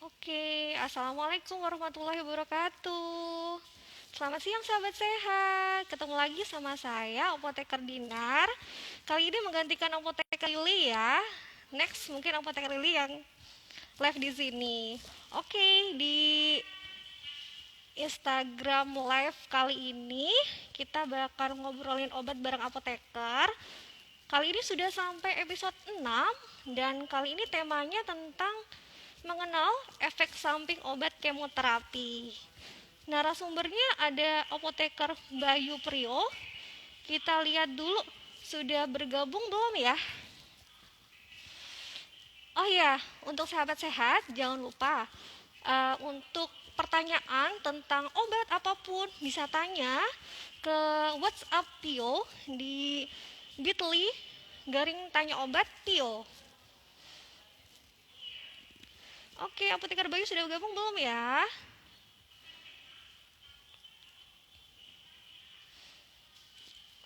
Oke, Assalamualaikum warahmatullahi wabarakatuh. Selamat siang sahabat sehat. Ketemu lagi sama saya, Apoteker Dinar. Kali ini menggantikan Apoteker Lili ya. Next mungkin Apoteker Lili yang live di sini. Oke, di Instagram live kali ini kita bakal ngobrolin obat bareng apoteker. Kali ini sudah sampai episode 6 dan kali ini temanya tentang mengenal efek samping obat kemoterapi. Narasumbernya ada apoteker Bayu Priyo. Kita lihat dulu sudah bergabung belum ya? Oh ya, untuk sahabat sehat jangan lupa untuk pertanyaan tentang obat apapun bisa tanya ke WhatsApp Pio di bit.ly garing tanya obat Pio. Oke, apoteker Bayu sudah bergabung belum ya?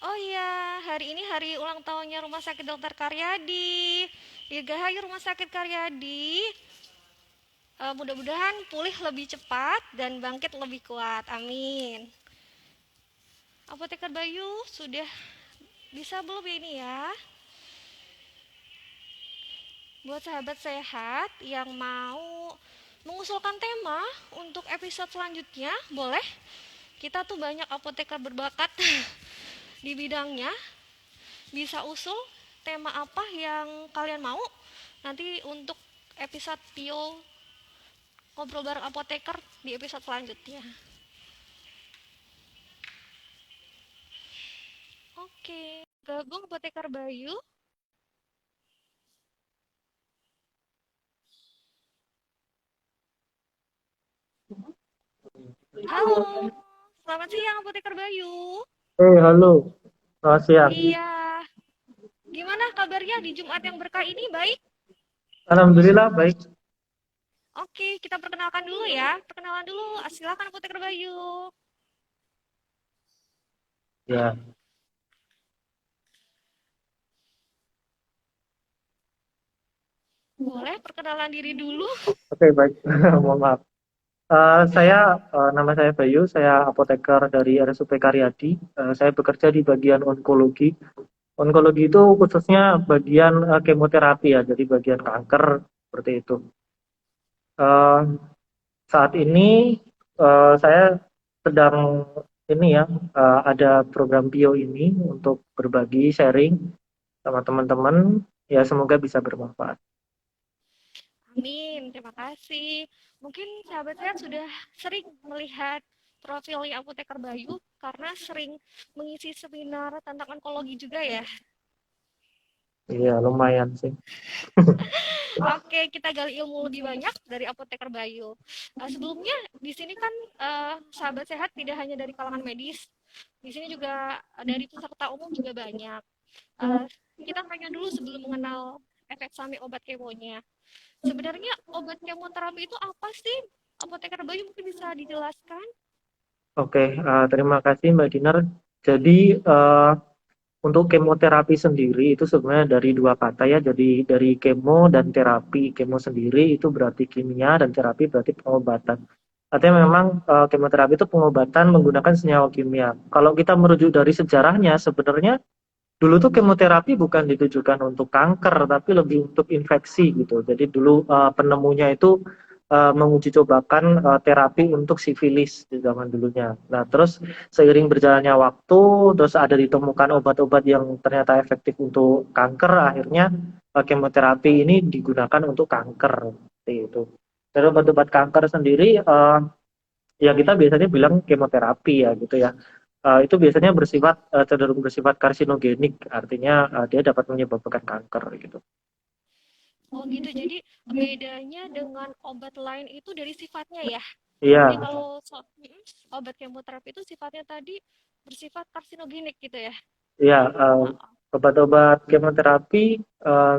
Oh iya, hari ini hari ulang tahunnya Rumah Sakit Dr. Karyadi. Dirgahayu Rumah Sakit Karyadi. Mudah-mudahan pulih lebih cepat dan bangkit lebih kuat. Amin. Apoteker Bayu sudah bisa belum ini ya? Buat sahabat sehat yang mau mengusulkan tema untuk episode selanjutnya, boleh. Kita tuh banyak apoteker berbakat di bidangnya. Bisa usul tema apa yang kalian mau. Nanti untuk episode Pio ngobrol bareng apoteker di episode selanjutnya. Oke, gabung apoteker Bayu. Halo, selamat siang apoteker Bayu. Halo, selamat siang. Iya, gimana kabarnya di Jumat yang berkah ini? Baik? Alhamdulillah baik. Oke, kita perkenalkan dulu ya. Perkenalan dulu, silakan apoteker Bayu. Ya, Boleh perkenalan diri dulu? oke baik. Mohon maaf. Nama saya Bayu, saya apoteker dari RSUP Karyadi. Saya bekerja di bagian onkologi. Onkologi itu khususnya bagian kemoterapi ya, jadi bagian kanker seperti itu. Eh, Saat ini saya sedang ini ya, ada program Bio ini untuk berbagi sharing sama teman-teman. Ya semoga bisa bermanfaat. Amin, terima kasih. Mungkin sahabat sehat sudah sering melihat profilnya Apoteker Bayu karena sering mengisi seminar tentang onkologi juga ya. Iya lumayan sih. Oke, kita gali ilmu lebih banyak dari Apoteker Bayu. Sebelumnya di sini kan sahabat sehat tidak hanya dari kalangan medis, di sini juga dari peserta umum juga banyak. Eh, kita tanya dulu sebelum mengenal efek samping obat kemonya. Sebenarnya obat kemoterapi itu apa sih? Apoteker Bayu mungkin bisa dijelaskan? Oke, terima kasih Mbak Dinar. Jadi untuk kemoterapi sendiri itu sebenarnya dari dua kata ya. Jadi dari kemo dan terapi. Kemo sendiri itu berarti kimia dan terapi berarti pengobatan. Artinya memang kemoterapi itu pengobatan menggunakan senyawa kimia. Kalau kita merujuk dari sejarahnya, sebenarnya dulu tuh kemoterapi bukan ditujukan untuk kanker, tapi lebih untuk infeksi gitu. Jadi dulu penemunya itu menguji cobakan terapi untuk sifilis di zaman dulunya. Nah, terus seiring berjalannya waktu, terus ada ditemukan obat-obat yang ternyata efektif untuk kanker, akhirnya kemoterapi ini digunakan untuk kanker. Seperti itu. Dan obat-obat kanker sendiri, ya kita biasanya bilang kemoterapi ya gitu ya. Itu biasanya cenderung bersifat karsinogenik, artinya dia dapat menyebabkan kanker gitu. Oh gitu, jadi bedanya dengan obat lain itu dari sifatnya ya. Jadi Iya, kalau obat kemoterapi itu sifatnya tadi bersifat karsinogenik gitu ya. iya. Heeh. Obat-obat kemoterapi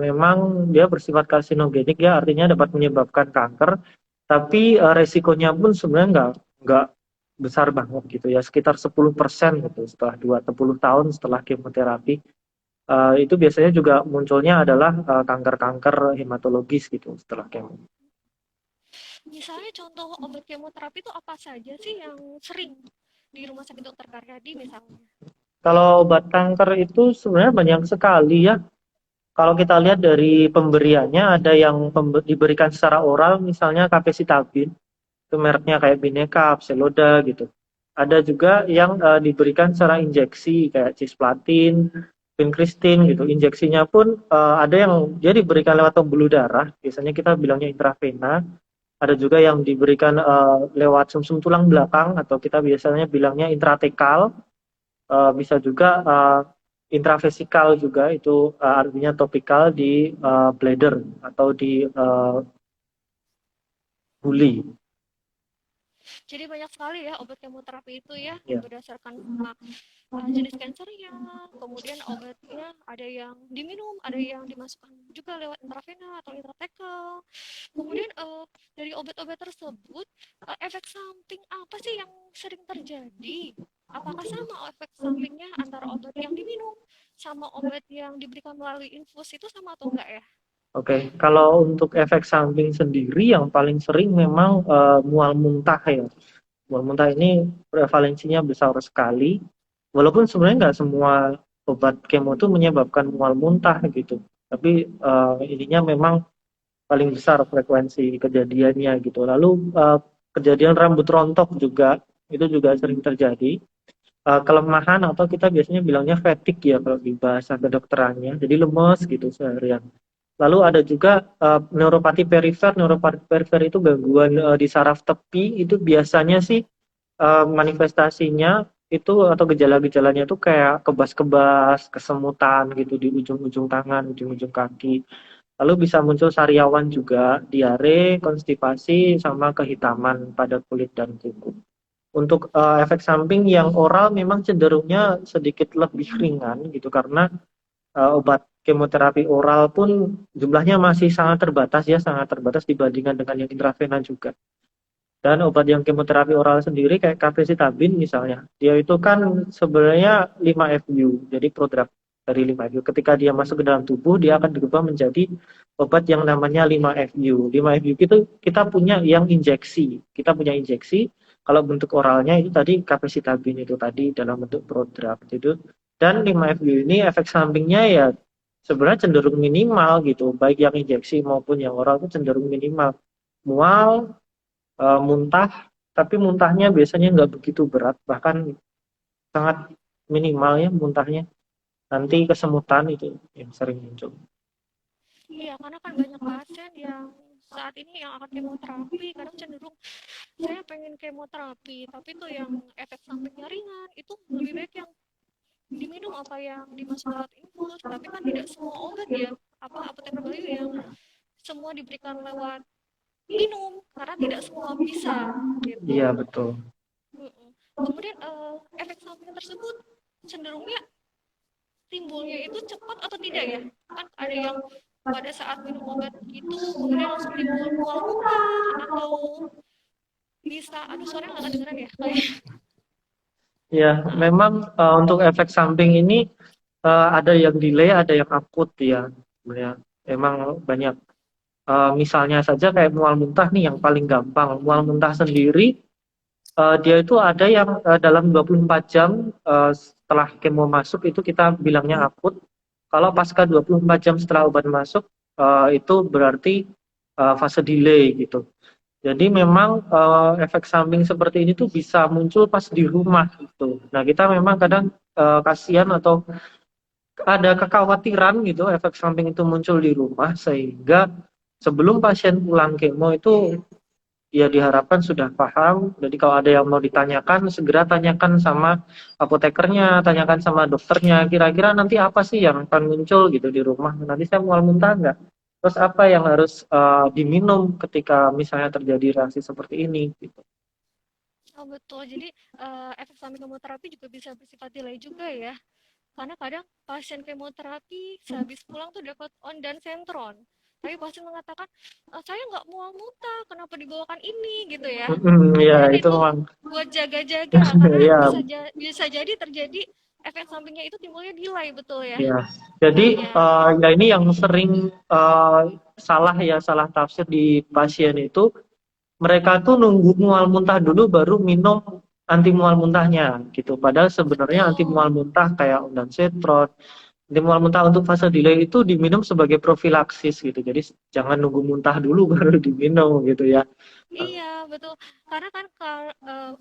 memang dia bersifat karsinogenik ya, artinya dapat menyebabkan kanker. Tapi resikonya pun sebenarnya nggak besar banget gitu ya, sekitar 10% gitu setelah 20 tahun setelah kemoterapi. Itu biasanya juga munculnya adalah kanker-kanker hematologis gitu setelah kemo. Misalnya contoh obat kemoterapi itu apa saja sih yang sering di Rumah Sakit Dokter Karyadi misalnya? Kalau obat kanker itu sebenarnya banyak sekali ya. Kalau kita lihat dari pemberiannya ada yang diberikan secara oral misalnya kapesitabin, itu mereknya kayak Bineka, Pseloda gitu. Ada juga yang diberikan secara injeksi kayak cisplatin, vincristin gitu. Injeksinya pun ada yang dia diberikan lewat pembuluh darah, biasanya kita bilangnya intravena. Ada juga yang diberikan lewat sumsum tulang belakang atau kita biasanya bilangnya intratekal. Bisa juga intravesikal juga itu artinya topikal di bladder atau di buli. Jadi banyak sekali ya obat kemoterapi itu ya Ya. berdasarkan sama jenis kansernya, kemudian obatnya ada yang diminum, ada yang dimasukkan juga lewat intravena atau intrathecal. Kemudian dari obat-obat tersebut efek samping apa sih yang sering terjadi? Apakah sama efek sampingnya antara obat yang diminum sama obat yang diberikan melalui infus itu sama atau enggak ya? Oke, kalau untuk efek samping sendiri yang paling sering memang mual muntah ya. Mual muntah ini prevalensinya besar sekali. Walaupun sebenarnya nggak semua obat kemo itu menyebabkan mual muntah gitu. Tapi ininya memang paling besar frekuensi kejadiannya gitu. Lalu kejadian rambut rontok juga itu juga sering terjadi. Kelemahan atau kita biasanya bilangnya fatigue ya kalau di bahasa kedokterannya. Jadi lemes gitu seharian. Lalu ada juga neuropati perifer. Neuropati perifer itu gangguan di saraf tepi. Itu biasanya sih manifestasinya itu atau gejala-gejalanya itu kayak kebas-kebas, kesemutan gitu di ujung-ujung tangan, ujung-ujung kaki. Lalu bisa muncul sariawan juga, diare, konstipasi, sama kehitaman pada kulit dan kuku. Untuk efek samping yang oral memang cenderungnya sedikit lebih ringan gitu karena obat kemoterapi oral pun jumlahnya masih sangat terbatas dibandingkan dengan yang intravena juga. Dan obat yang kemoterapi oral sendiri kayak capecitabine misalnya, dia itu kan sebenarnya 5 FU, jadi prodrug dari 5 FU. Ketika dia masuk ke dalam tubuh, dia akan berubah menjadi obat yang namanya 5 FU. 5 FU itu kita punya yang injeksi, kita punya injeksi. Kalau bentuk oralnya itu tadi capecitabine itu tadi dalam bentuk prodrug itu. Dan 5 FU ini efek sampingnya ya sebenarnya cenderung minimal gitu, baik yang injeksi maupun yang oral itu cenderung minimal. Mual, muntah, tapi muntahnya biasanya nggak begitu berat, bahkan sangat minimal ya muntahnya. Nanti kesemutan itu yang sering muncul. Iya, karena kan banyak pasien yang saat ini yang akan kemoterapi kadang cenderung saya pengen kemoterapi tapi tuh yang efek sampingnya ringan itu lebih baik yang diminum apa yang dimasuk lewat infus tapi kan tidak semua obat ya apa apoteker Bayu yang semua diberikan lewat minum karena tidak semua bisa Iya gitu. betul. Kemudian efek samping tersebut cenderungnya timbulnya itu cepat atau tidak ya? Kan ada yang pada saat minum obat itu kemudian langsung timbul mual muntah atau bisa aduh suaranya nggak kedengeran ya kayak Ya, memang untuk efek samping ini ada yang delay, ada yang akut ya. Sebenarnya emang banyak. Misalnya saja kayak mual muntah nih yang paling gampang. Mual muntah sendiri dia itu ada yang dalam 24 jam setelah kemo masuk itu kita bilangnya akut. Kalau pasca 24 jam setelah obat masuk itu berarti fase delay gitu. Jadi memang efek samping seperti ini tuh bisa muncul pas di rumah gitu. Nah, kita memang kadang kasihan atau ada kekhawatiran gitu efek samping itu muncul di rumah sehingga sebelum pasien pulang kemo itu ya diharapkan sudah paham. Jadi kalau ada yang mau ditanyakan, segera tanyakan sama apotekernya, tanyakan sama dokternya. Kira-kira nanti apa sih yang akan muncul gitu di rumah? Nanti saya mual muntah nggak? Terus apa yang harus diminum ketika misalnya terjadi reaksi seperti ini? Gitu. oh, betul jadi efek samping kemoterapi juga bisa bersifat delay juga ya karena kadang pasien kemoterapi sehabis pulang tuh dapat ondansetron tapi pasien mengatakan saya nggak mual muntah kenapa dibawakan ini gitu ya Ya mungkin itu itu memang buat jaga-jaga karena ya. bisa jadi terjadi efek sampingnya itu timbulnya delay betul ya Ya, jadi ya ya ini yang sering salah ya salah tafsir di pasien itu mereka tuh nunggu mual muntah dulu baru minum anti mual muntahnya gitu. Padahal sebenarnya anti mual Betul. muntah kayak ondansetron, anti mual muntah untuk fase delay itu diminum sebagai profilaksis gitu. Jadi jangan nunggu muntah dulu baru diminum gitu ya. Iya, betul. Karena kan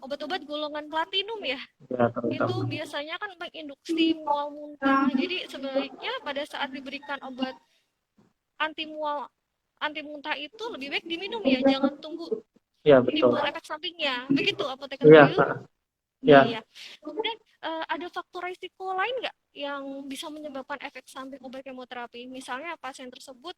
obat-obat golongan platinum ya, Ya, itu terutama. biasanya kan menginduksi mual muntah. Jadi sebaiknya pada saat diberikan obat anti mual anti muntah itu lebih baik diminum ya, jangan tunggu Ya, betul. timbul efek sampingnya. Begitu apoteker Iya, Bayu? ya. Iya. Kemudian ada faktor risiko lain nggak yang bisa menyebabkan efek samping obat kemoterapi? Misalnya pasien tersebut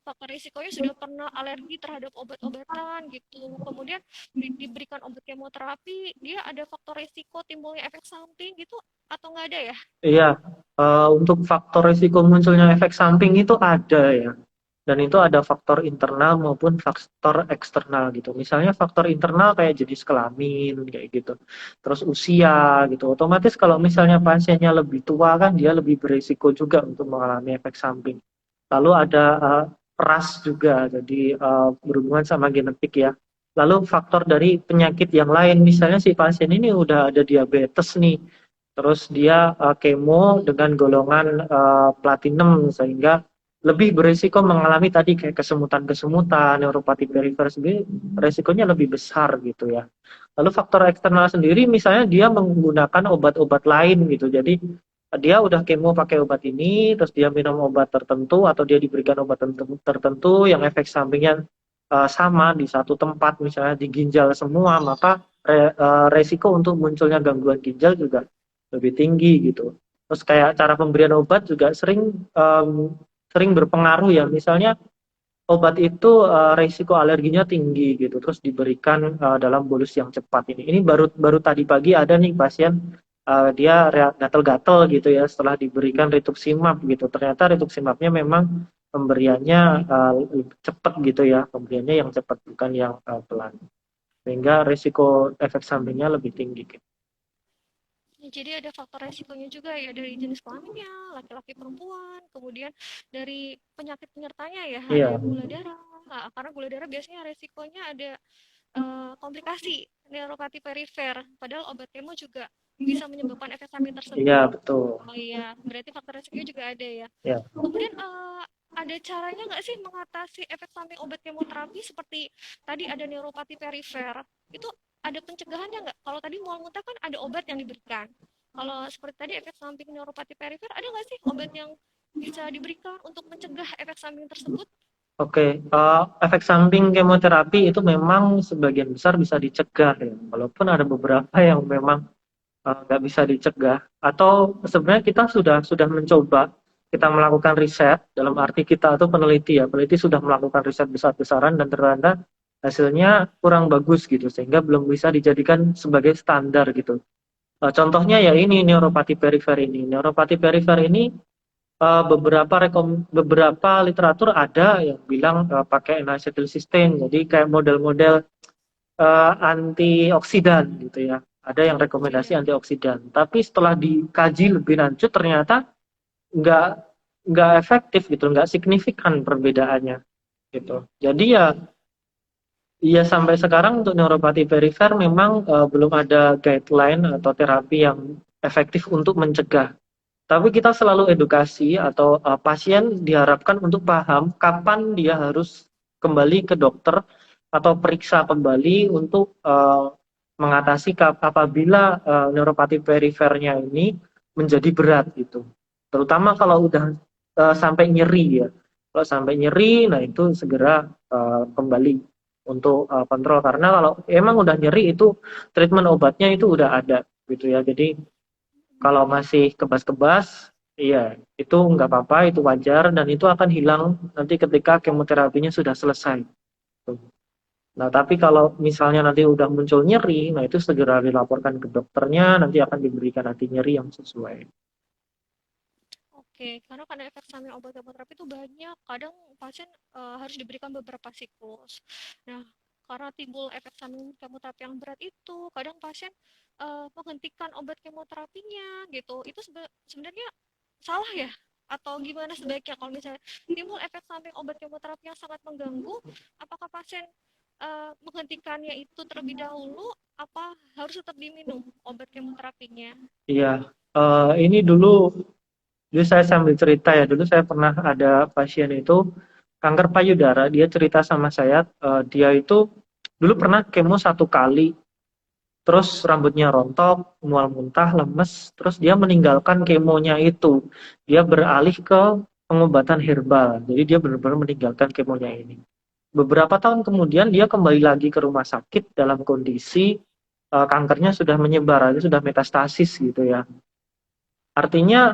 faktor risikonya sudah pernah alergi terhadap obat-obatan gitu. Kemudian diberikan obat kemoterapi, dia ada faktor risiko timbulnya efek samping gitu atau nggak ada ya? Iya, untuk faktor risiko munculnya efek samping itu ada ya. Dan itu ada faktor internal maupun faktor eksternal gitu. Misalnya faktor internal kayak jenis kelamin kayak gitu. Terus usia gitu. Otomatis kalau misalnya pasiennya lebih tua kan dia lebih berisiko juga untuk mengalami efek samping. Lalu ada ras juga, jadi berhubungan sama genetik ya. Lalu faktor dari penyakit yang lain, misalnya si pasien ini udah ada diabetes nih, terus dia kemo dengan golongan platinum sehingga lebih berisiko mengalami tadi kayak kesemutan-kesemutan, neuropati perifer sendiri resikonya lebih besar gitu ya. Lalu faktor eksternal sendiri misalnya dia menggunakan obat-obat lain gitu. Jadi dia udah kemo pakai obat ini, terus dia minum obat tertentu atau dia diberikan obat tertentu yang efek sampingnya sama di satu tempat misalnya di ginjal semua, maka resiko untuk munculnya gangguan ginjal juga lebih tinggi gitu. Terus kayak cara pemberian obat juga sering berpengaruh ya. Misalnya obat itu resiko alerginya tinggi gitu, terus diberikan dalam bolus yang cepat ini. Ini baru baru tadi pagi ada nih pasien dia gatel-gatel gitu ya setelah diberikan rituximab gitu. Ternyata rituximabnya memang pemberiannya cepat gitu ya, pemberiannya yang cepat bukan yang pelan. Sehingga resiko efek sampingnya lebih tinggi gitu. Ya, jadi ada faktor resikonya juga ya dari jenis kelaminnya, laki-laki perempuan, kemudian dari penyakit penyertanya ya, ada Iya, gula darah. Nah, karena gula darah biasanya resikonya ada komplikasi neuropati perifer, padahal obat kemo juga bisa menyebabkan efek samping iya tersebut. betul. Oh iya, berarti faktor resikonya juga ada ya. Ya. Kemudian ada caranya nggak sih mengatasi efek samping obat kemoterapi seperti tadi ada neuropati perifer? Itu ada pencegahannya nggak? Kalau tadi mual muntah kan ada obat yang diberikan. Kalau seperti tadi efek samping neuropati perifer, ada nggak sih obat yang bisa diberikan untuk mencegah efek samping tersebut? Oke, efek samping kemoterapi itu memang sebagian besar bisa dicegah ya, walaupun ada beberapa yang memang nggak bisa dicegah. Atau sebenarnya kita sudah mencoba, kita melakukan riset, dalam arti kita atau peneliti ya, peneliti sudah melakukan riset besar-besaran dan ternyata hasilnya kurang bagus gitu, sehingga belum bisa dijadikan sebagai standar gitu. Contohnya ya ini neuropati perifer ini. Neuropati perifer ini beberapa literatur ada yang bilang pakai N-acetylcysteine, jadi kayak model-model antioksidan gitu ya. Ada yang rekomendasi Oke. antioksidan, tapi setelah dikaji lebih lanjut ternyata nggak nggak efektif gitu, nggak signifikan perbedaannya gitu. Jadi ya, ya sampai sekarang untuk neuropati perifer memang belum ada guideline atau terapi yang efektif untuk mencegah. Tapi kita selalu edukasi atau pasien diharapkan untuk paham kapan dia harus kembali ke dokter atau periksa kembali untuk mengatasi apabila neuropati perifernya ini menjadi berat gitu. Terutama kalau udah sampai nyeri ya. Kalau sampai nyeri, nah itu segera kembali untuk kontrol karena kalau emang udah nyeri itu treatment obatnya itu udah ada gitu ya. Jadi kalau masih kebas-kebas, iya, itu nggak apa-apa, itu wajar, dan itu akan hilang nanti ketika kemoterapinya sudah selesai. Nah, tapi kalau misalnya nanti udah muncul nyeri, nah itu segera dilaporkan ke dokternya, nanti akan diberikan anti nyeri yang sesuai. Oke, karena efek samping obat kemoterapi itu banyak. Kadang pasien harus diberikan beberapa siklus. Nah, karena timbul efek samping kemoterapi yang berat itu, kadang pasien menghentikan obat kemoterapinya gitu. Itu sebenarnya salah ya? Atau gimana sebaiknya kalau misalnya timbul efek samping obat kemoterapi yang sangat mengganggu, apakah pasien menghentikannya itu terlebih dahulu, apa harus tetap diminum obat kemoterapinya? Iya, ini dulu saya sambil cerita ya. Dulu saya pernah ada pasien itu kanker payudara. Dia cerita sama saya, dia itu dulu pernah kemo 1 kali, terus rambutnya rontok, mual muntah, lemes, terus dia meninggalkan kemonya itu. Dia beralih ke pengobatan herbal. Jadi dia benar-benar meninggalkan kemonya ini. Beberapa tahun kemudian dia kembali lagi ke rumah sakit dalam kondisi kankernya sudah menyebar, sudah metastasis gitu ya. Artinya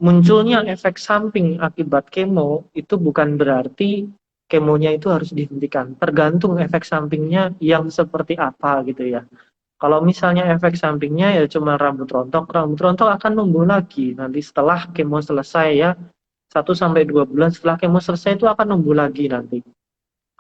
munculnya efek samping akibat kemo itu bukan berarti kemonya itu harus dihentikan. Tergantung efek sampingnya yang seperti apa gitu ya. Kalau misalnya efek sampingnya ya cuma rambut rontok akan numbuh lagi nanti setelah kemo selesai ya. 1 sampai 2 bulan setelah kemo selesai itu akan numbuh lagi nanti.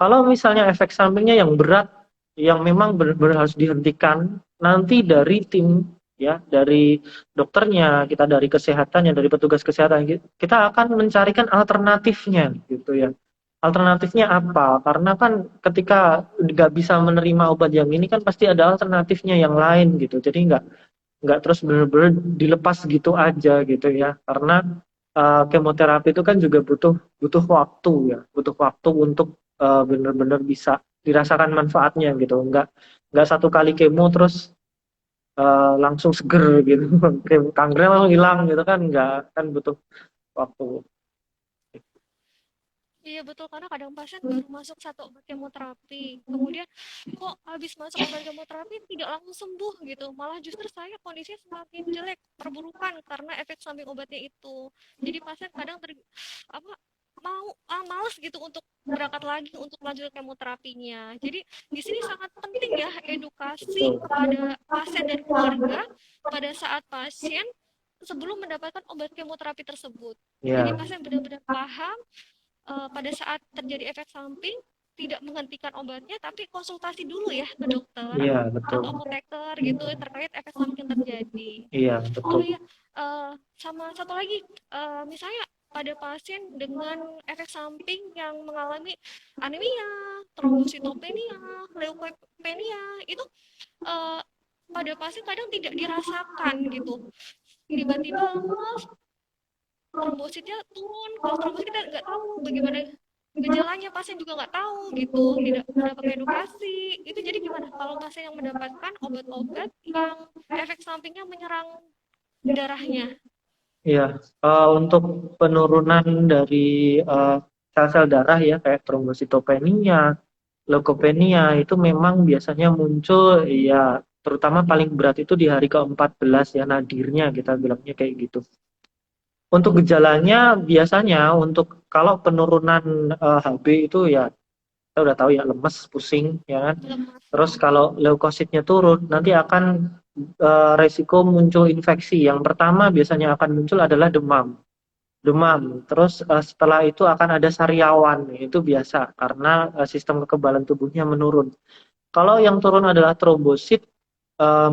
Kalau misalnya efek sampingnya yang berat, yang memang benar-benar harus dihentikan, nanti dari tim ya, dari dokternya, kita dari kesehatannya, dari petugas kesehatan, kita akan mencarikan alternatifnya gitu ya. Alternatifnya apa? Karena kan ketika nggak bisa menerima obat yang ini kan pasti ada alternatifnya yang lain gitu. Jadi nggak terus benar-benar dilepas gitu aja gitu ya. Karena kemoterapi itu kan juga butuh butuh waktu ya, butuh waktu untuk benar-benar bisa dirasakan manfaatnya gitu. Nggak 1 kali kemo terus langsung seger gitu. Kankernya langsung hilang gitu kan nggak, kan butuh waktu. Iya betul, karena kadang pasien baru masuk satu obat kemoterapi, kemudian kok habis masuk obat kemoterapi tidak langsung sembuh gitu, malah justru saya kondisinya semakin jelek, perburukan karena efek samping obatnya itu. Jadi pasien kadang apa males gitu untuk berangkat lagi untuk lanjut kemoterapinya. Jadi di sini sangat penting ya edukasi Betul. kepada pasien dan keluarga pada saat pasien sebelum mendapatkan obat kemoterapi tersebut. Jadi Ya, pasien benar-benar paham pada saat terjadi efek samping tidak menghentikan obatnya tapi konsultasi dulu ya ke dokter iya betul. atau apoteker gitu terkait efek samping yang terjadi. Iya Oh betul. iya, sama satu lagi, misalnya pada pasien dengan efek samping yang mengalami anemia, trombositopenia, leukopenia, itu uh, pada pasien kadang tidak dirasakan gitu. Tiba-tiba lemas, trombositnya turun. Kalau trombosit kita nggak tahu bagaimana gejalanya, pasien juga nggak tahu gitu, tidak mendapatkan edukasi. Itu jadi gimana kalau pasien yang mendapatkan obat-obat yang efek sampingnya menyerang darahnya? Iya, untuk penurunan dari sel-sel darah ya kayak trombositopenia, leukopenia itu memang biasanya muncul ya terutama paling berat itu di hari ke-14 ya nadirnya kita bilangnya kayak gitu. Untuk gejalanya biasanya untuk kalau penurunan HB itu ya kita udah tahu ya lemes, pusing ya kan. Lemas. Terus kalau leukositnya turun nanti akan resiko muncul infeksi. Yang pertama biasanya akan muncul adalah demam. Demam. Terus setelah itu akan ada sariawan. Itu biasa karena sistem kekebalan tubuhnya menurun. Kalau yang turun adalah trombosit,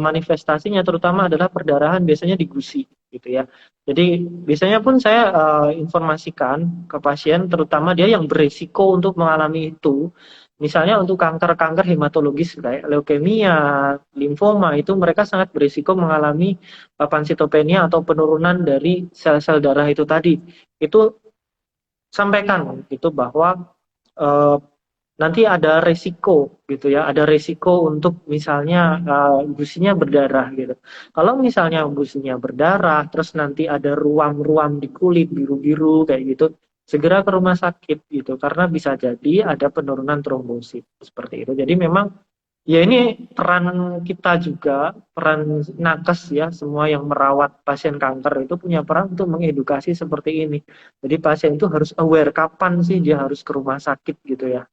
manifestasinya terutama adalah perdarahan biasanya di gusi gitu ya. Jadi biasanya pun saya informasikan ke pasien terutama dia yang berisiko untuk mengalami itu. Misalnya untuk kanker-kanker hematologis kayak leukemia, limfoma itu mereka sangat berisiko mengalami pansitopenia atau penurunan dari sel-sel darah itu tadi. Itu sampaikan gitu bahwa eh, nanti ada resiko gitu ya, ada resiko untuk misalnya gusinya berdarah gitu. Kalau misalnya gusinya berdarah, terus nanti ada ruam-ruam di kulit biru-biru kayak gitu, segera ke rumah sakit gitu, karena bisa jadi ada penurunan trombosit seperti itu. Jadi memang ya ini peran kita juga, peran nakes ya, semua yang merawat pasien kanker itu punya peran untuk mengedukasi seperti ini. Jadi pasien itu harus aware kapan sih dia harus ke rumah sakit gitu ya.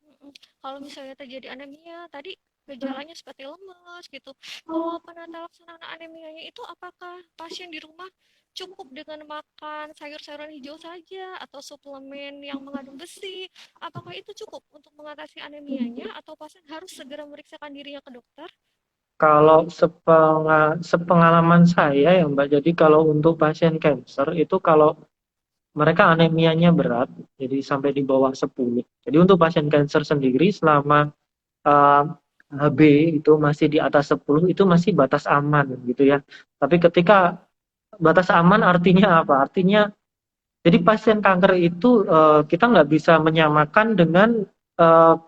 Mm-mm. Kalau misalnya terjadi anemia, tadi gejalanya seperti lemas gitu. Kalau penata laksanaan anemianya itu apakah pasien di rumah cukup dengan makan sayur-sayuran hijau saja atau suplemen yang mengandung besi? Apakah itu cukup untuk mengatasi anemianya atau pasien harus segera memeriksakan dirinya ke dokter? Kalau sepengalaman saya ya Mbak, jadi kalau untuk pasien cancer itu kalau mereka anemianya berat, jadi sampai di bawah 10. Jadi untuk pasien kanker sendiri selama eh, HB itu masih di atas 10 itu masih batas aman gitu ya. Tapi ketika batas aman artinya apa? Artinya jadi pasien kanker itu kita nggak bisa menyamakan dengan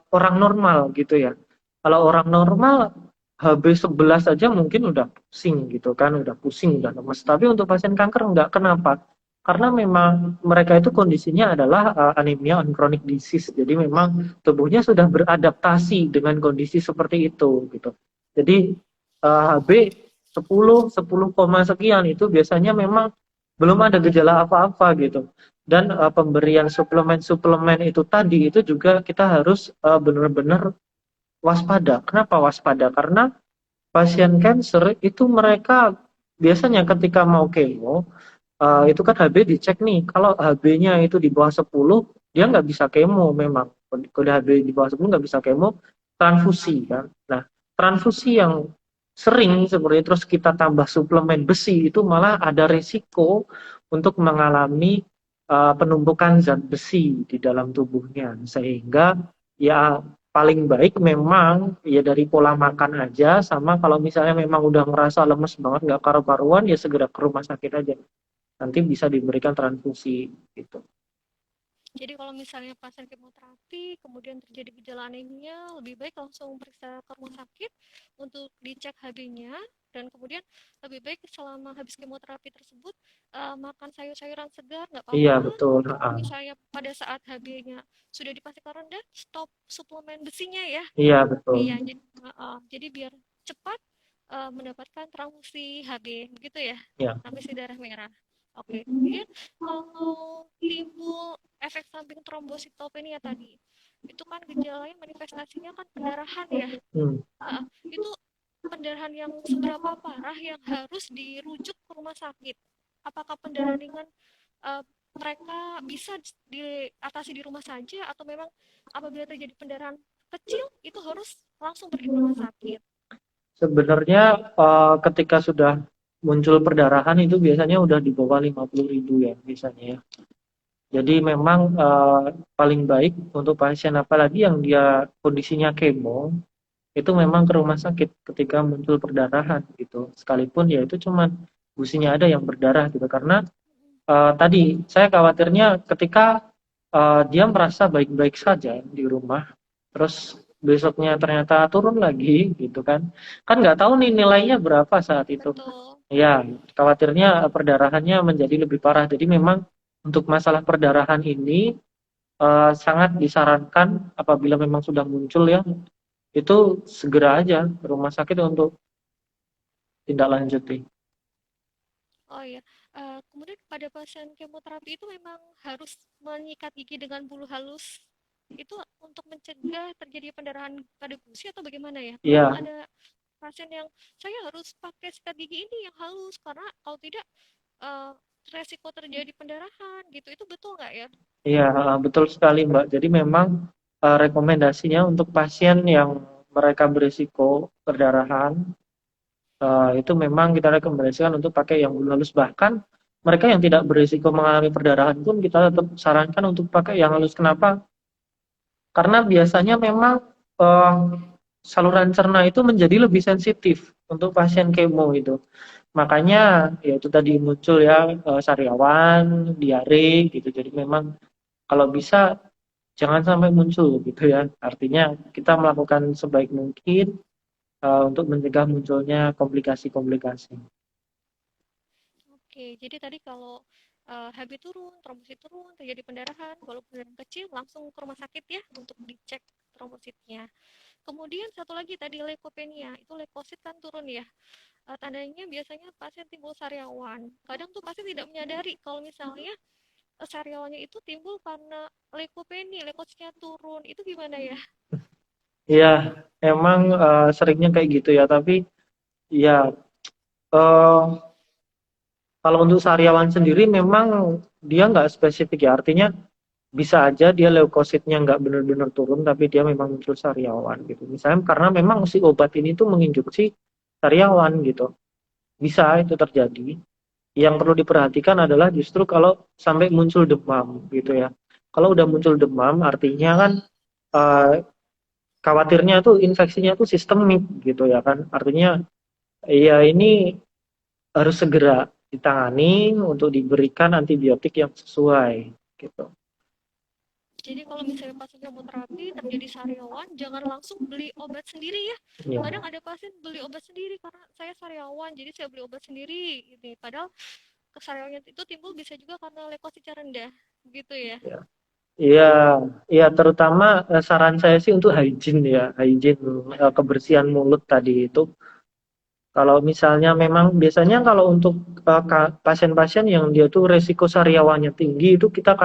orang normal gitu ya. Kalau orang normal HB11 aja mungkin udah pusing gitu kan, udah pusing, udah lemes. Tapi untuk pasien kanker nggak, kenapa? Karena memang mereka itu kondisinya adalah anemia on chronic disease. Jadi memang tubuhnya sudah beradaptasi dengan kondisi seperti itu gitu. Jadi HB 10, 10, sekian itu biasanya memang belum ada gejala apa-apa gitu. Dan pemberian suplemen-suplemen itu tadi itu juga kita harus benar-benar waspada. Kenapa waspada? Karena pasien cancer itu mereka biasanya ketika mau kemo itu kan HB dicek nih. Kalau HB-nya itu di bawah 10, dia nggak bisa kemo memang. Kalau HB di bawah 10 nggak bisa kemo, transfusi kan. Nah, transfusi yang sering seperti terus kita tambah suplemen besi itu malah ada resiko untuk mengalami penumpukan zat besi di dalam tubuhnya. Sehingga ya paling baik memang ya dari pola makan aja, sama kalau misalnya memang udah ngerasa lemes banget nggak karu-karuan ya segera ke rumah sakit aja, nanti bisa diberikan transfusi gitu. Jadi kalau misalnya pasien kemoterapi kemudian terjadi gejala anemia, lebih baik langsung periksa ke rumah sakit untuk dicek HB-nya, dan kemudian lebih baik selama habis kemoterapi tersebut makan sayur-sayuran segar nggak Iya apa-apa. betul. Tapi kalau misalnya pada saat HB-nya sudah dipastikan rendah, stop suplemen besinya ya. Iya betul. Iya, jadi biar cepat mendapatkan transfusi HB, begitu ya, Ya. transfusi darah merah. Oke, kemudian kalau timbul efek samping trombositopenia tadi, itu kan gejalanya manifestasinya kan pendarahan ya. Hmm. Itu pendarahan yang seberapa parah yang harus dirujuk ke rumah sakit? Apakah pendarahan ringan eh, mereka bisa diatasi di rumah saja, atau memang apabila terjadi pendarahan kecil itu harus langsung pergi ke rumah sakit? Sebenarnya ketika sudah muncul perdarahan itu biasanya udah di bawah 50.000 ya biasanya ya. Jadi memang paling baik untuk pasien apalagi yang dia kondisinya kemo itu memang ke rumah sakit ketika muncul perdarahan gitu. Sekalipun ya itu cuman businya ada yang berdarah gitu, karena tadi saya khawatirnya ketika dia merasa baik-baik saja di rumah, terus besoknya ternyata turun lagi gitu kan, kan nggak tahu nih nilainya berapa saat itu. Betul. Ya, khawatirnya perdarahannya menjadi lebih parah. Jadi memang untuk masalah perdarahan ini sangat disarankan apabila memang sudah muncul ya, itu segera aja ke rumah sakit untuk tindak lanjuti. Oh iya, kemudian pada pasien kemoterapi itu memang harus menyikat gigi dengan bulu halus, itu untuk mencegah terjadi pendarahan pada gusi atau bagaimana ya? Kadang Iya, ada pasien yang saya harus pakai sikat gigi ini yang halus karena kalau tidak eh, resiko terjadi pendarahan gitu. Itu betul nggak ya? iya, betul sekali Mbak. Jadi memang rekomendasinya untuk pasien yang mereka berisiko perdarahan itu memang kita rekomendasikan untuk pakai yang bulu halus. Bahkan mereka yang tidak berisiko mengalami perdarahan pun kita tetap sarankan untuk pakai yang halus. Kenapa? Karena biasanya memang eh, saluran cerna itu menjadi lebih sensitif untuk pasien kemo itu. Makanya ya itu tadi muncul ya sariawan, diare gitu. Jadi memang kalau bisa jangan sampai muncul gitu ya. Artinya kita melakukan sebaik mungkin untuk mencegah munculnya komplikasi-komplikasi. Oke, jadi tadi kalau HB turun, trombosit turun, terjadi pendarahan, walaupun pendarahan kecil, langsung ke rumah sakit ya untuk dicek trombositnya. Kemudian satu lagi tadi leukopenia, itu leukosit kan turun ya. Tandanya biasanya pasien timbul sariawan. Kadang tuh pasien tidak menyadari kalau misalnya sariawannya itu timbul karena leukopenia, leukositnya turun. Itu gimana ya? Ya, emang seringnya kayak gitu ya. Tapi ya eh, kalau untuk sariawan sendiri memang dia nggak spesifik ya. Artinya bisa aja dia leukositnya nggak benar-benar turun, tapi dia memang muncul sariawan gitu. Misalnya karena memang si obat ini tuh menginduksi sariawan gitu. Bisa itu terjadi. yang perlu diperhatikan adalah justru kalau sampai muncul demam gitu ya. Kalau udah muncul demam artinya kan eh, khawatirnya tuh infeksinya tuh sistemik gitu ya kan. Artinya ya ini harus segera ditangani untuk diberikan antibiotik yang sesuai gitu. Jadi kalau misalnya pasien kemoterapi terjadi sariawan, jangan langsung beli obat sendiri ya. Kadang Ya, ada pasien beli obat sendiri karena saya sariawan, jadi saya beli obat sendiri. Gitu. Padahal kesariawan itu timbul bisa juga karena leukositnya rendah, gitu ya. ya. Iya, iya terutama saran saya sih untuk hygiene ya, hygiene kebersihan mulut tadi itu. Kalau misalnya memang biasanya kalau untuk pasien-pasien yang dia tuh resiko sariawannya tinggi itu kita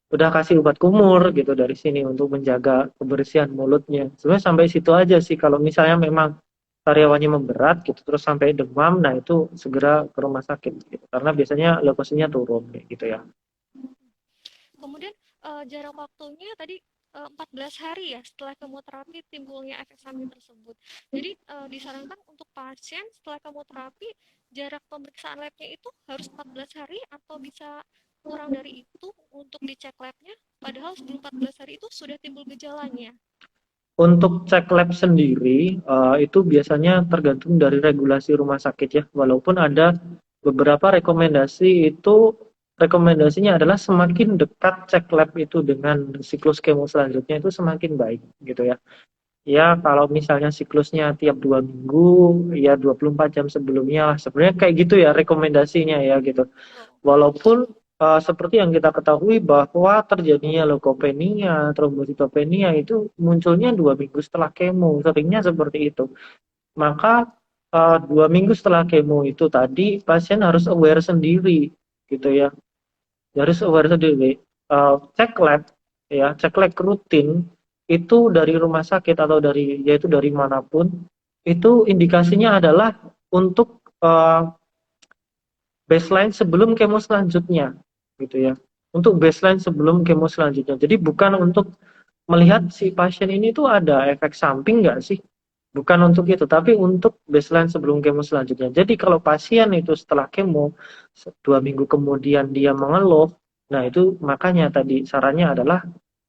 udah kasih obat kumur gitu dari sini untuk menjaga kebersihan mulutnya. Sebenarnya sampai situ aja sih kalau misalnya memang sariawannya memberat gitu terus sampai demam, nah itu segera ke rumah sakit gitu. Karena biasanya leukosinya turun kayak gitu ya. Kemudian jarak waktunya tadi 14 hari ya setelah kemoterapi timbulnya efek samping tersebut. Jadi disarankan untuk pasien setelah kemoterapi jarak pemeriksaan labnya itu harus 14 hari atau bisa kurang dari itu untuk dicek labnya. Padahal sebelum 14 hari itu sudah timbul gejalanya. Untuk cek lab sendiri, itu biasanya tergantung dari regulasi rumah sakit ya. Walaupun ada beberapa rekomendasi itu rekomendasinya adalah semakin dekat cek lab itu dengan siklus kemo selanjutnya itu semakin baik gitu ya. Ya kalau misalnya siklusnya tiap 2 minggu, ya 24 jam sebelumnya, sebenarnya kayak gitu ya rekomendasinya ya gitu. Oh, Walaupun seperti yang kita ketahui bahwa terjadinya leukopenia, trombositopenia itu munculnya 2 minggu setelah kemo, seringnya seperti itu. Maka 2 minggu setelah kemo itu tadi pasien harus aware sendiri, gitu ya. Harus aware sendiri. Cek lab, ya, cek lab rutin itu dari rumah sakit atau dari yaitu dari manapun itu indikasinya adalah untuk baseline sebelum kemo selanjutnya gitu ya, untuk baseline sebelum kemo selanjutnya, jadi bukan untuk melihat si pasien ini tuh ada efek samping nggak sih, bukan untuk itu tapi untuk baseline sebelum kemo selanjutnya. Jadi kalau pasien itu setelah kemo 2 minggu kemudian dia mengeluh, nah itu makanya tadi sarannya adalah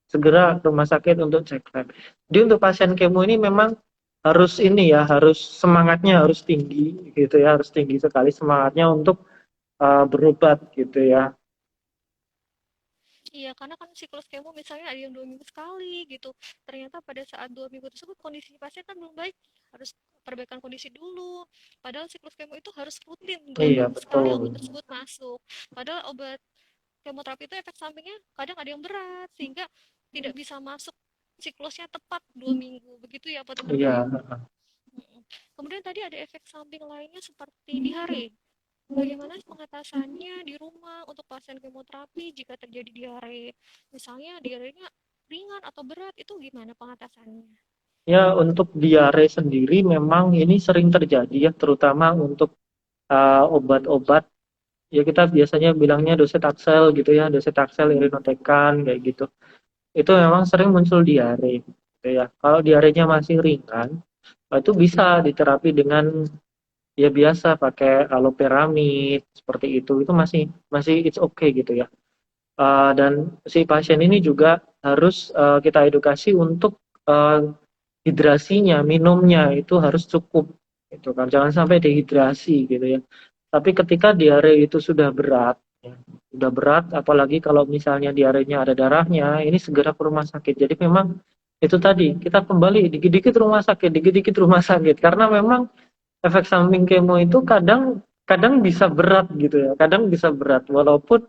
segera ke rumah sakit untuk cek lab. Jadi untuk pasien kemo ini memang harus ini ya, harus semangatnya harus tinggi gitu ya, harus tinggi sekali semangatnya untuk berobat gitu ya. iya, karena kan siklus kemo misalnya ada yang 2 minggu sekali gitu. Ternyata pada saat 2 minggu tersebut kondisi pasien kan belum baik, harus perbaikan kondisi dulu. Padahal siklus kemo itu harus rutin, 2 minggu Iya sekali betul. obat tersebut masuk. Padahal obat kemoterapi itu efek sampingnya kadang ada yang berat, sehingga tidak bisa masuk siklusnya tepat 2 minggu. Begitu ya, Pak Tenaga Iya. ya? Kemudian tadi ada efek samping lainnya seperti diare. Bagaimana pengatasannya di rumah untuk pasien kemoterapi jika terjadi diare? Misalnya diarenya ringan atau berat, itu gimana pengatasannya? Ya untuk diare sendiri memang ini sering terjadi ya, terutama untuk obat-obat. Ya kita biasanya bilangnya docetaxel gitu ya, docetaxel, irinotecan kayak gitu. Itu memang sering muncul diare. Gitu ya. Kalau diarenya masih ringan, itu bisa diterapi dengan ya biasa pakai aloperamid seperti itu. Itu masih masih it's okay gitu ya. Dan si pasien ini juga harus kita edukasi untuk hidrasinya, minumnya itu harus cukup, gitu kan. Jangan sampai dehidrasi gitu ya. Tapi ketika diare itu sudah berat, ya, sudah berat, apalagi kalau misalnya diarenya ada darahnya, ini segera ke rumah sakit. Jadi memang itu tadi kita kembali dikit-dikit rumah sakit, dikit-dikit rumah sakit, karena memang efek samping kemo itu kadang kadang bisa berat gitu ya, kadang bisa berat, walaupun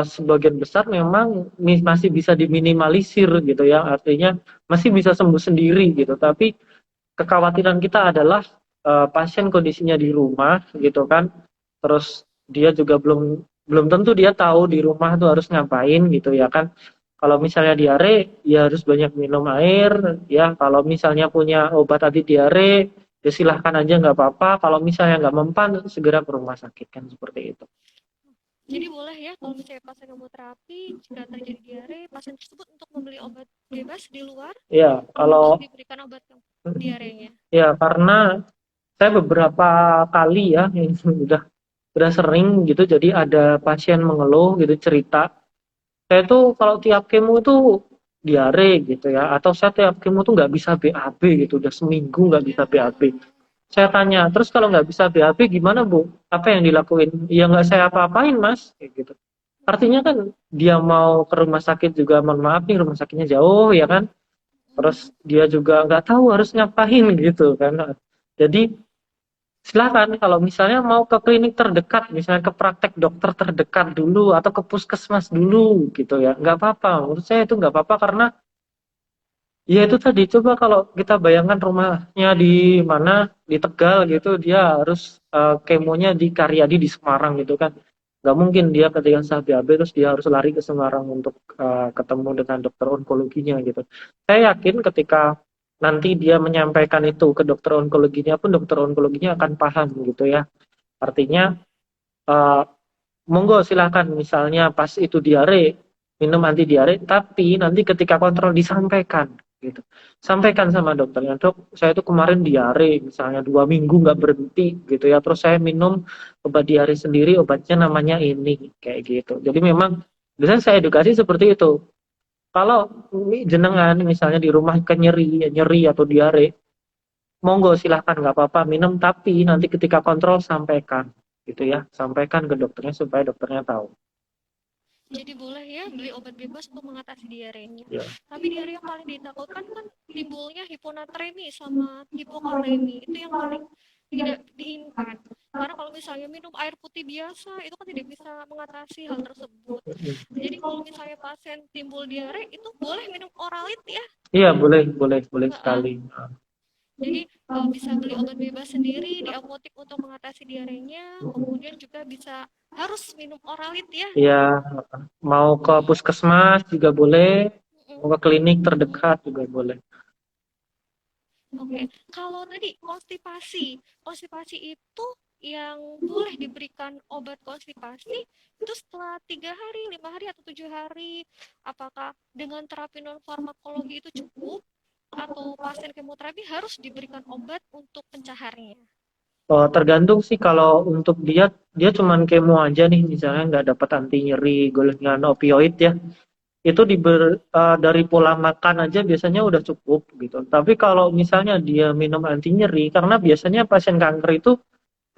sebagian besar memang masih bisa diminimalisir gitu ya, artinya masih bisa sembuh sendiri gitu. Tapi kekhawatiran kita adalah pasien kondisinya di rumah gitu kan, terus dia juga belum belum tentu dia tahu di rumah tuh harus ngapain gitu ya kan. Kalau misalnya diare, ya harus banyak minum air ya. Kalau misalnya punya obat anti diare, ya silahkan aja nggak apa-apa. Kalau misalnya nggak mempan, segera ke rumah sakit kan seperti itu. Jadi boleh ya kalau misalnya pasien kemoterapi, jika terjadi diare, pasien tersebut untuk membeli obat bebas di luar Ya, untuk kalau diberikan obat diarenya. ya karena saya beberapa kali ya yang sudah udah sering gitu, jadi ada pasien mengeluh gitu cerita, saya tuh kalau tiap kemo itu diare gitu ya, atau saya tiap kemo tuh nggak bisa BAB gitu, udah seminggu nggak bisa Ya, BAB. Saya tanya, terus kalau nggak bisa BAB gimana Bu? Apa yang dilakuin? Ya nggak saya apa-apain Mas, kayak gitu. Artinya kan dia mau ke rumah sakit juga, mohon maaf nih rumah sakitnya jauh ya kan, terus mm, dia juga nggak tahu harus ngapain gitu kan. Jadi silakan kalau misalnya mau ke klinik terdekat, misalnya ke praktek dokter terdekat dulu atau ke puskesmas dulu gitu ya, nggak apa-apa. Menurut saya itu nggak apa-apa karena ya itu tadi, coba kalau kita bayangkan rumahnya di mana, di Tegal gitu, dia harus kemonya di Karyadi di Semarang gitu kan. Nggak mungkin dia ketika BAB terus dia harus lari ke Semarang untuk ketemu dengan dokter onkologinya gitu. Saya yakin ketika nanti dia menyampaikan itu ke dokter onkologinya pun dokter onkologinya akan paham gitu ya. Artinya eh, monggo silahkan misalnya pas itu diare minum anti diare, tapi nanti ketika kontrol disampaikan gitu, sampaikan sama dokternya, dok saya itu kemarin diare misalnya 2 minggu nggak berhenti gitu ya, terus saya minum obat diare sendiri, obatnya namanya ini kayak gitu. Jadi memang biasanya saya edukasi seperti itu. Kalau jenengan misalnya di rumah nyeri nyeri atau diare, monggo silahkan nggak apa-apa minum, tapi nanti ketika kontrol sampaikan gitu ya, sampaikan ke dokternya supaya dokternya tahu. jadi boleh ya beli obat bebas untuk mengatasi diarenya. Ya, Tapi diare yang paling ditakutkan kan timbulnya hiponatremi sama hipokalemi. Itu yang paling tidak diinginkan. Karena kalau misalnya minum air putih biasa, itu kan tidak bisa mengatasi hal tersebut. Jadi kalau misalnya pasien timbul diare, itu boleh minum oralit ya. iya boleh, boleh, boleh Heeh. sekali. Jadi bisa beli obat bebas sendiri di apotek untuk mengatasi diarenya, kemudian juga bisa harus minum oralit ya. Iya, mau ke puskesmas juga boleh, mau Mm-mm. ke klinik terdekat juga boleh. Oke, kalau tadi konstipasi, konstipasi itu yang boleh diberikan obat konstipasi itu setelah 3 hari, 5 hari, atau 7 hari. Apakah dengan terapi non farmakologi itu cukup, atau pasien kemoterapi harus diberikan obat untuk pencaharnya? Tergantung sih, kalau untuk dia cuman kemo aja nih, misalnya nggak dapat anti nyeri golongan opioid ya, itu dari pola makan aja biasanya udah cukup gitu. Tapi kalau misalnya dia minum anti nyeri, karena biasanya pasien kanker itu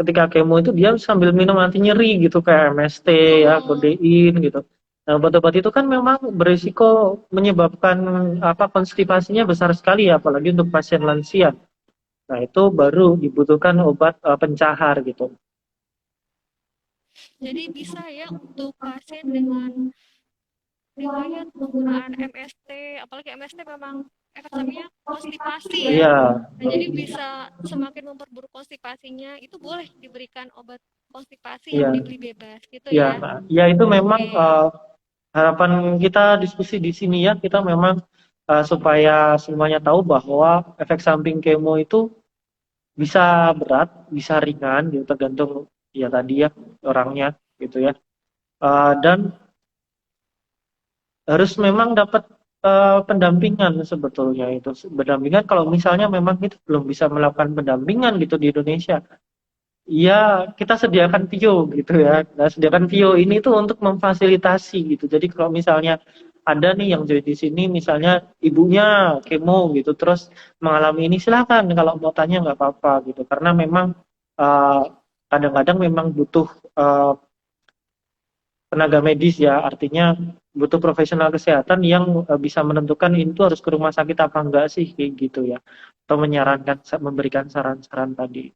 ketika kemo itu dia sambil minum anti nyeri gitu kayak MST ya, Betul. kodein gitu. Nah, obat-obat itu kan memang berisiko menyebabkan apa konstipasinya besar sekali ya, apalagi untuk pasien lansia. Nah, itu baru dibutuhkan obat pencahar gitu. Jadi bisa ya untuk pasien dengan riwayat penggunaan MST, apalagi MST memang efek sampingnya konstipasi ya. Iya, Nah, jadi bisa semakin memperburuk konstipasinya, itu boleh diberikan obat konstipasi yang iya, dibeli bebas gitu iya. ya. Nah, ya itu memang Oke. harapan kita diskusi di sini ya, kita memang supaya semuanya tahu bahwa efek samping kemo itu bisa berat, bisa ringan gitu, tergantung ya tadi ya orangnya gitu ya. Dan harus memang dapat pendampingan sebetulnya itu. Pendampingan kalau misalnya memang kita belum bisa melakukan pendampingan gitu di Indonesia, ya kita sediakan PIO gitu ya. Nah, sediakan PIO ini tuh untuk memfasilitasi gitu. Jadi kalau misalnya ada nih yang jadi di sini, misalnya ibunya kemo gitu, terus mengalami ini, silakan kalau mau tanya nggak apa-apa gitu. Karena memang eh, kadang-kadang memang butuh eh, tenaga medis ya, artinya butuh profesional kesehatan yang bisa menentukan itu harus ke rumah sakit apa enggak sih kayak gitu ya, atau menyarankan, memberikan saran-saran tadi.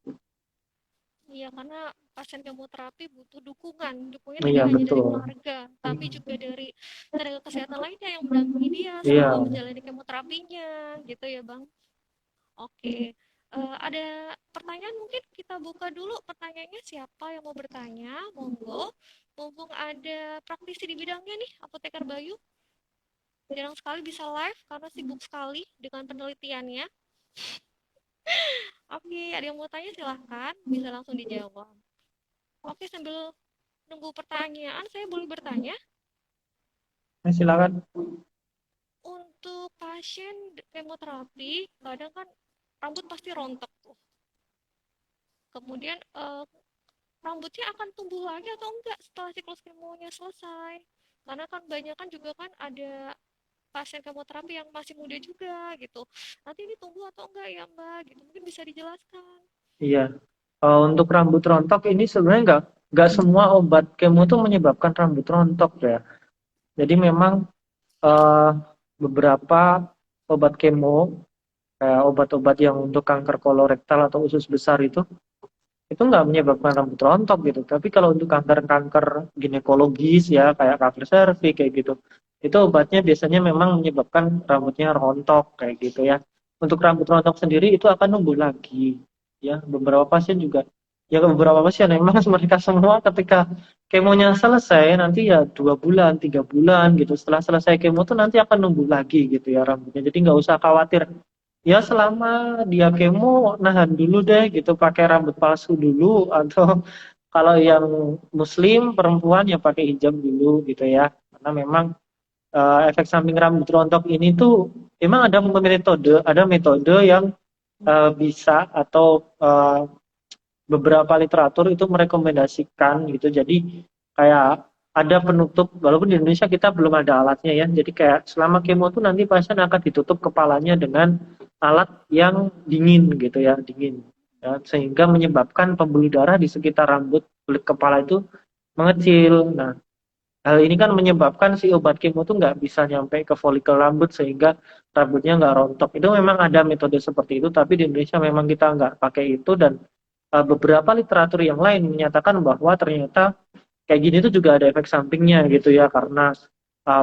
Iya, karena pasien kemoterapi butuh dukungan. Dukungannya Iya tidak hanya dari betul. keluarga, tapi juga dari tenaga kesehatan lainnya yang mendampingi dia selama Iya. menjalani kemoterapinya, gitu ya, Bang. Oke. Ada pertanyaan, mungkin kita buka dulu pertanyaannya, siapa yang mau bertanya? Monggo. Mumpung ada praktisi di bidangnya nih, Apoteker Bayu. Jarang sekali bisa live karena sibuk sekali dengan penelitiannya. Oke, ada yang mau tanya silahkan, bisa langsung dijawab. Oke, sambil nunggu pertanyaan, saya boleh bertanya? Silakan. Untuk pasien kemoterapi, kadang kan rambut pasti rontok tuh. Kemudian rambutnya akan tumbuh lagi atau enggak setelah siklus kemonya selesai. Karena kan banyak kan juga kan ada pasien kemoterapi yang masih muda juga gitu. Nanti ini tumbuh atau enggak ya Mbak gitu. Mungkin bisa dijelaskan. Iya. Untuk rambut rontok ini sebenarnya nggak semua obat kemo itu menyebabkan rambut rontok ya. Jadi memang eh, beberapa obat kemo, kayak obat-obat yang untuk kanker kolorektal atau usus besar itu nggak menyebabkan rambut rontok gitu. Tapi kalau untuk kanker-kanker ginekologis ya, kayak kanker serviks kayak gitu, itu obatnya biasanya memang menyebabkan rambutnya rontok kayak gitu ya. Untuk rambut rontok sendiri itu akan numbuh lagi. Ya, beberapa pasien juga, ya beberapa pasien memang mereka semua ketika kemonya selesai nanti ya 2 bulan, 3 bulan gitu. Setelah selesai kemo tuh nanti akan numbuh lagi gitu ya rambutnya. Jadi nggak usah khawatir, ya selama dia kemo nahan dulu deh gitu, pakai rambut palsu dulu, atau kalau yang muslim perempuan ya pakai hijab dulu gitu ya, karena memang efek samping rambut rontok ini tuh memang ada metode yang bisa, atau beberapa literatur itu merekomendasikan gitu. Jadi kayak ada penutup, walaupun di Indonesia kita belum ada alatnya ya. Jadi kayak selama kemo tuh nanti pasien akan ditutup kepalanya dengan alat yang dingin gitu ya, dingin. Ya, sehingga menyebabkan pembuluh darah di sekitar rambut kulit kepala itu mengecil. Nah, hal ini kan menyebabkan si obat kemo tuh nggak bisa nyampe ke folikel rambut sehingga rambutnya nggak rontok. Itu memang ada metode seperti itu, tapi di Indonesia memang kita nggak pakai itu, dan beberapa literatur yang lain menyatakan bahwa ternyata kayak gini tuh juga ada efek sampingnya gitu ya, karena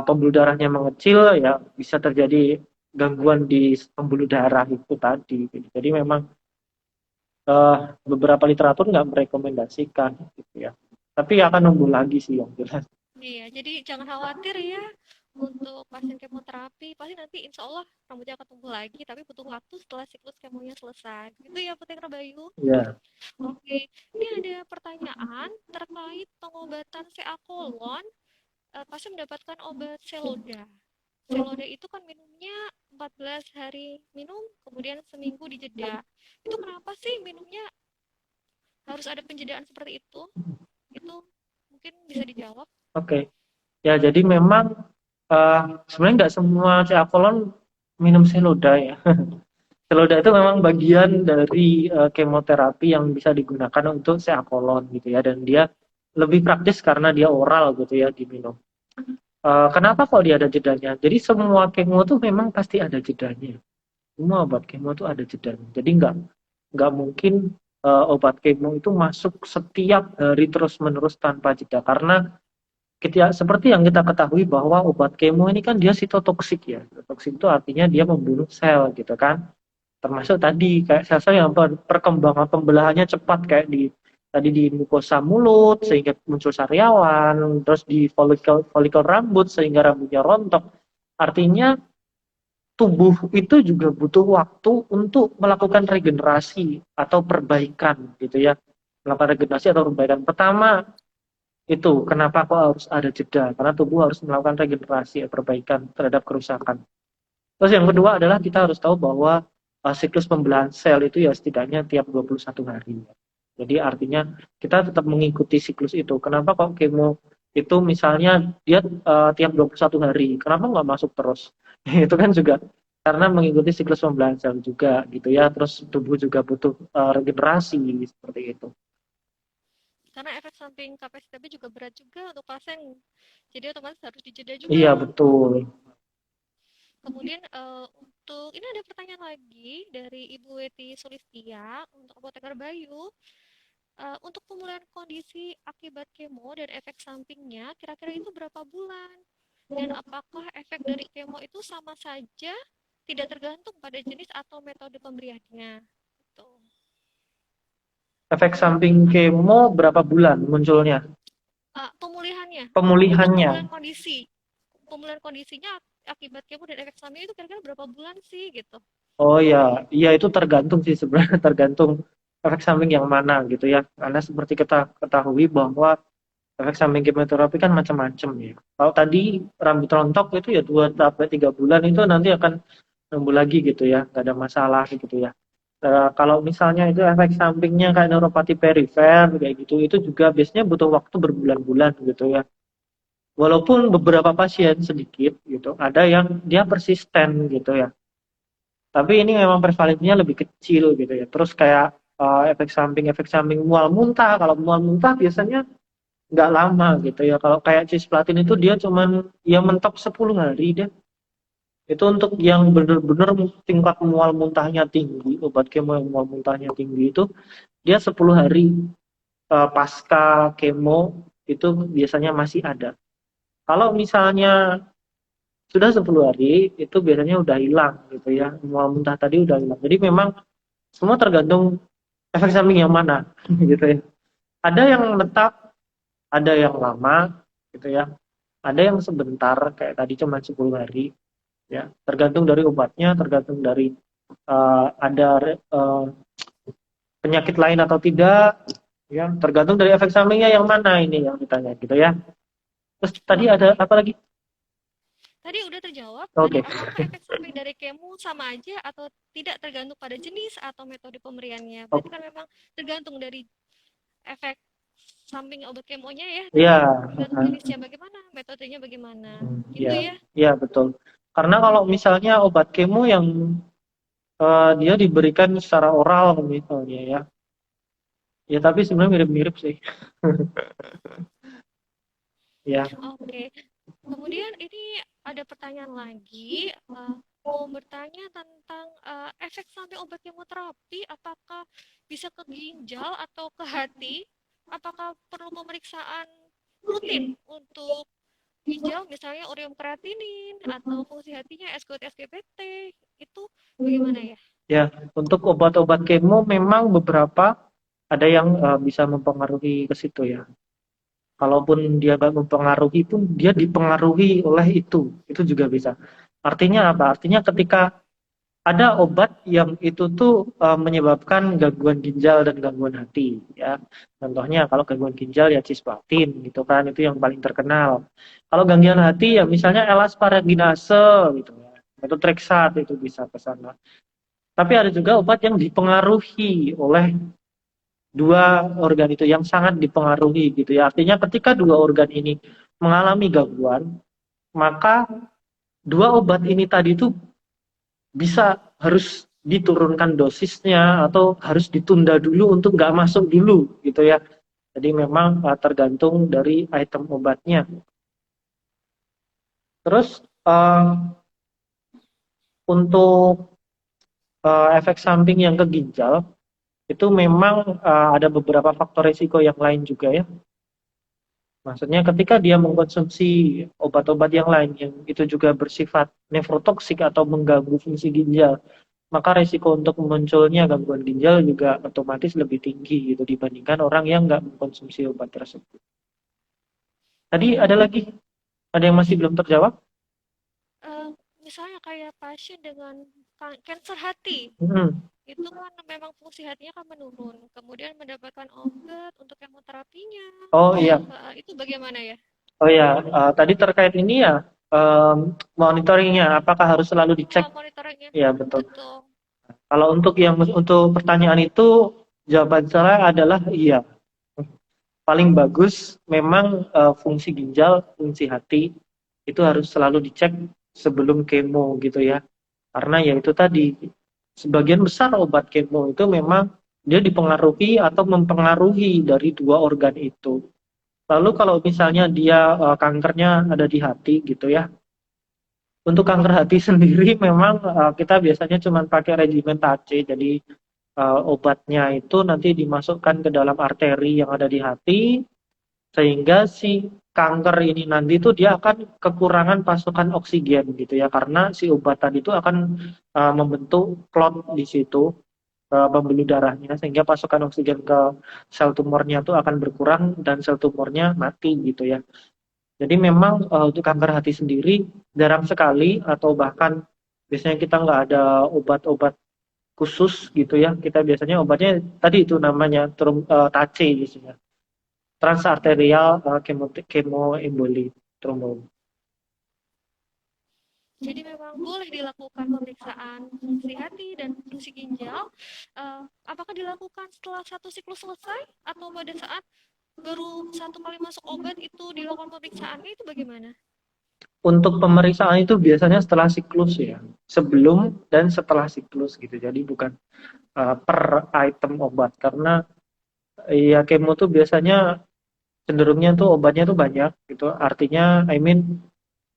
pembuluh darahnya mengecil ya, bisa terjadi gangguan di pembuluh darah itu tadi gitu. Jadi memang uh, beberapa literatur nggak merekomendasikan gitu ya, tapi akan numbuh lagi sih yang jelas. Iya, jadi jangan khawatir ya untuk pasien kemoterapi. Pasti nanti insya Allah rambutnya akan tumbuh lagi, tapi butuh waktu setelah siklus kemonya selesai. Gitu ya, Putra Bayu. Ya, Oke, ini ada pertanyaan terkait pengobatan CA kolon. Pasien mendapatkan obat Seloda. Seloda itu kan minumnya 14 hari minum, kemudian seminggu dijeda. Itu kenapa sih minumnya harus ada penjedaan seperti itu? Itu mungkin bisa dijawab. oke. Ya, jadi memang sebenarnya nggak semua Ceakolon minum Seloda ya. Seloda itu memang bagian dari kemoterapi yang bisa digunakan untuk Seakolon gitu ya, dan dia lebih praktis karena dia oral gitu ya diminum. Kenapa kok dia ada jedanya? Jadi semua kemo tuh memang pasti ada jedanya. Semua obat kemo tuh ada jedanya. Jadi nggak mungkin obat kemo itu masuk setiap hari terus-menerus tanpa jeda, karena seperti yang kita ketahui bahwa obat kemo ini kan dia sitotoksik ya. Sitotoksik itu artinya dia membunuh sel gitu kan. Termasuk tadi kayak sel-sel yang perkembangan pembelahannya cepat, kayak di mukosa mulut sehingga muncul sariawan, terus di folikel rambut sehingga rambutnya rontok. Artinya tubuh itu juga butuh waktu untuk melakukan regenerasi atau perbaikan gitu ya. Melakukan regenerasi atau perbaikan. Pertama, itu kenapa kok harus ada jeda, karena tubuh harus melakukan regenerasi, perbaikan terhadap kerusakan. Terus yang kedua adalah kita harus tahu bahwa siklus pembelahan sel itu ya setidaknya tiap 21 hari. Jadi artinya kita tetap mengikuti siklus itu. Kenapa kok kemo itu misalnya dia tiap 21 hari, kenapa nggak masuk terus? Itu kan juga karena mengikuti siklus pembelahan sel juga gitu ya. Terus tubuh juga butuh regenerasi seperti itu. Karena efek samping KPSTB juga berat juga untuk pasien. Jadi otomatis harus dijeda Iya juga. betul. Kemudian untuk ini ada pertanyaan lagi dari Ibu Weti Sulistia untuk apoteker Bayu. Untuk pemulihan kondisi akibat kemo dan efek sampingnya, kira-kira itu berapa bulan? Dan apakah efek dari kemo itu sama saja, tidak tergantung pada jenis atau metode pemberiannya? Gitu. Efek samping kemo berapa bulan munculnya? Pemulihannya, untuk Pemulihannya. pemulihan kondisi, pemulihan kondisinya akibat kemo dan efek samping itu kira-kira berapa bulan sih gitu? Oh ya, iya itu tergantung sih sebenarnya, tergantung efek samping yang mana gitu ya. Karena seperti kita ketahui bahwa efek samping kemoterapi kan macam-macam ya. Kalau tadi rambut rontok itu ya 2 sampai 3 bulan itu nanti akan tumbuh lagi gitu ya, nggak ada masalah gitu ya. Kalau misalnya itu efek sampingnya kayak neuropati perifer kayak gitu, itu juga biasanya butuh waktu berbulan-bulan gitu ya. Walaupun beberapa pasien sedikit gitu, ada yang dia persisten gitu ya. Tapi ini memang prevalensinya lebih kecil gitu ya. Terus kayak efek samping mual muntah. Kalau mual muntah biasanya nggak lama gitu ya. Kalau kayak cisplatin itu dia cuman ya mentok 10 hari deh. Itu untuk yang benar-benar tingkat mual muntahnya tinggi, obat kemo yang mual muntahnya tinggi itu dia 10 hari pasca kemo itu biasanya masih ada. Kalau misalnya sudah 10 hari itu biasanya udah hilang gitu ya. Mual muntah tadi udah hilang. Jadi memang semua tergantung efek samping yang mana gitu ya. Ada yang tetap, ada yang lama gitu ya. Ada yang sebentar kayak tadi cuma 10 hari ya. Tergantung dari obatnya, tergantung dari ada penyakit lain atau tidak ya. Tergantung dari efek sampingnya yang mana ini yang ditanya gitu ya. Terus tadi ada Oke. apa lagi? Tadi udah terjawab. Tadi Oke. apakah efek samping dari kemo sama aja atau tidak tergantung pada jenis atau metode pemberiannya? Berarti Oke. kan memang tergantung dari efek samping obat kemonya ya Ya, tadi. Tergantung jenisnya bagaimana, metodenya bagaimana. Gitu ya, ya. ya betul. Karena kalau misalnya obat kemo yang dia diberikan secara oral misalnya ya, ya tapi sebenarnya mirip-mirip sih. Ya, Oke. Kemudian ini ada pertanyaan lagi. Mau bertanya tentang efek samping obat kemoterapi, apakah bisa ke ginjal atau ke hati? Apakah perlu pemeriksaan rutin untuk ginjal, misalnya ureum kreatinin atau fungsi hatinya SGOT, SGPT, itu bagaimana ya? ya. Untuk obat-obat kemo memang beberapa ada yang bisa mempengaruhi ke situ ya. Kalaupun dia nggak mempengaruhi pun dia dipengaruhi oleh itu juga bisa. Artinya apa? Artinya ketika ada obat yang itu tuh menyebabkan gangguan ginjal dan gangguan hati ya. Contohnya kalau gangguan ginjal ya cisplatin gitu kan, itu yang paling terkenal. Kalau gangguan hati ya misalnya elasparaginase gitu ya. Itu Trexat itu bisa ke sana. Tapi ada juga obat yang dipengaruhi oleh dua organ itu yang sangat dipengaruhi gitu ya. Artinya ketika dua organ ini mengalami gangguan, maka dua obat ini tadi itu bisa harus diturunkan dosisnya atau harus ditunda dulu untuk nggak masuk dulu gitu ya. Jadi memang tergantung dari item obatnya. Terus untuk efek samping yang ke ginjal itu memang ada beberapa faktor risiko yang lain juga ya. Maksudnya ketika dia mengkonsumsi obat-obat yang lain yang itu juga bersifat nefrotoksik atau mengganggu fungsi ginjal, maka resiko untuk munculnya gangguan ginjal juga otomatis lebih tinggi gitu dibandingkan orang yang nggak mengkonsumsi obat tersebut. Tadi ada lagi, ada yang masih belum terjawab? Eh, Misalnya kayak pasien dengan kanker hati, Hmm. itu kan memang fungsi hatinya kan menurun, kemudian mendapatkan obat untuk kemoterapinya. Oh iya, Itu bagaimana ya? oh iya, tadi terkait ini ya, monitoringnya, apakah harus selalu dicek? Oh, monitoringnya. Ya betul. Betul. Kalau untuk pertanyaan itu, jawaban saya adalah iya. Paling bagus memang fungsi ginjal, fungsi hati itu harus selalu dicek sebelum kemo gitu ya. Karena ya itu tadi sebagian besar obat kemo itu memang dia dipengaruhi atau mempengaruhi dari dua organ itu. Lalu kalau misalnya dia kankernya ada di hati gitu ya. Untuk kanker hati sendiri memang kita biasanya cuma pakai regimen TAC. Jadi obatnya itu nanti dimasukkan ke dalam arteri yang ada di hati sehingga si kanker ini nanti itu dia akan kekurangan pasokan oksigen gitu ya karena si obat tadi itu akan membentuk klot di situ pembuluh darahnya sehingga pasokan oksigen ke sel tumornya itu akan berkurang dan sel tumornya mati gitu ya. Jadi memang untuk kanker hati sendiri jarang sekali atau bahkan biasanya kita nggak ada obat-obat khusus gitu ya. Kita biasanya obatnya tadi itu namanya TACE biasanya. Transarterial kemoemboli trombose. Jadi memang boleh dilakukan pemeriksaan fungsi hati dan fungsi ginjal. Apakah dilakukan setelah satu siklus selesai atau pada saat baru satu kali masuk obat itu dilakukan pemeriksaan itu bagaimana? Untuk pemeriksaan itu biasanya setelah siklus ya, sebelum dan setelah siklus gitu. Jadi bukan per item obat karena ya kemo tuh biasanya cenderungnya tuh obatnya tuh banyak gitu. Artinya, I mean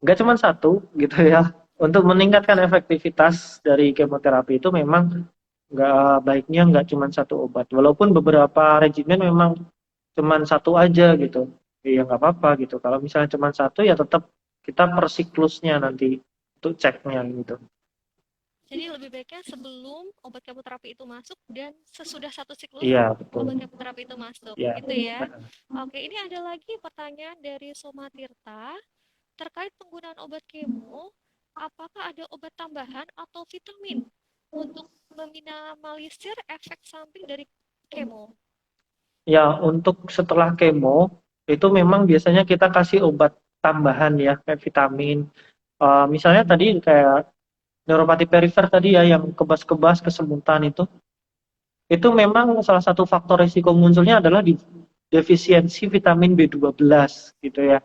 nggak cuma satu gitu ya. Untuk meningkatkan efektivitas dari kemoterapi itu memang nggak baiknya nggak cuma satu obat. Walaupun beberapa regimen memang cuma satu aja gitu. Ya nggak apa-apa gitu. Kalau misalnya cuma satu ya tetap kita per siklusnya nanti untuk ceknya gitu. Jadi lebih baiknya sebelum obat kemoterapi itu masuk dan sesudah satu siklus Iya betul. obat kemoterapi itu masuk, Ya. gitu ya. Oke, ini ada lagi pertanyaan dari Soma Tirta terkait penggunaan obat kemo. Apakah ada obat tambahan atau vitamin untuk meminimalisir efek samping dari kemo? Ya, untuk setelah kemo itu memang biasanya kita kasih obat tambahan ya, kayak vitamin. Misalnya tadi kayak neuropati perifer tadi ya, yang kebas-kebas, kesemutan itu memang salah satu faktor risiko munculnya adalah di defisiensi vitamin B12 gitu ya.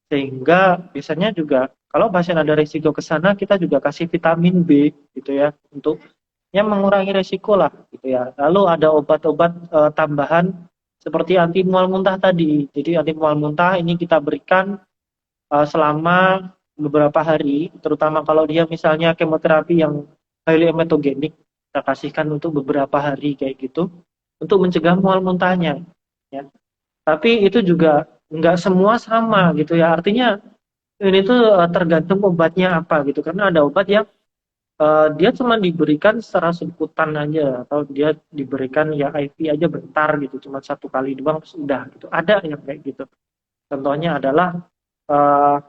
Sehingga biasanya juga kalau pasien ada risiko ke sana, kita juga kasih vitamin B gitu ya, untuk yang mengurangi resiko lah gitu ya. Lalu ada obat-obat tambahan seperti anti mual muntah tadi. Jadi anti mual muntah ini kita berikan selama beberapa hari, terutama kalau dia misalnya kemoterapi yang highly emetogenik, kita kasihkan untuk beberapa hari kayak gitu untuk mencegah mual muntahnya. Ya. Tapi itu juga nggak semua sama gitu ya. Artinya ini tuh tergantung obatnya apa gitu. Karena ada obat yang dia cuma diberikan secara subkutan aja atau dia diberikan ya IV aja bentar gitu, cuma satu kali doang terus udah gitu. Ada yang kayak gitu. Contohnya adalah uh,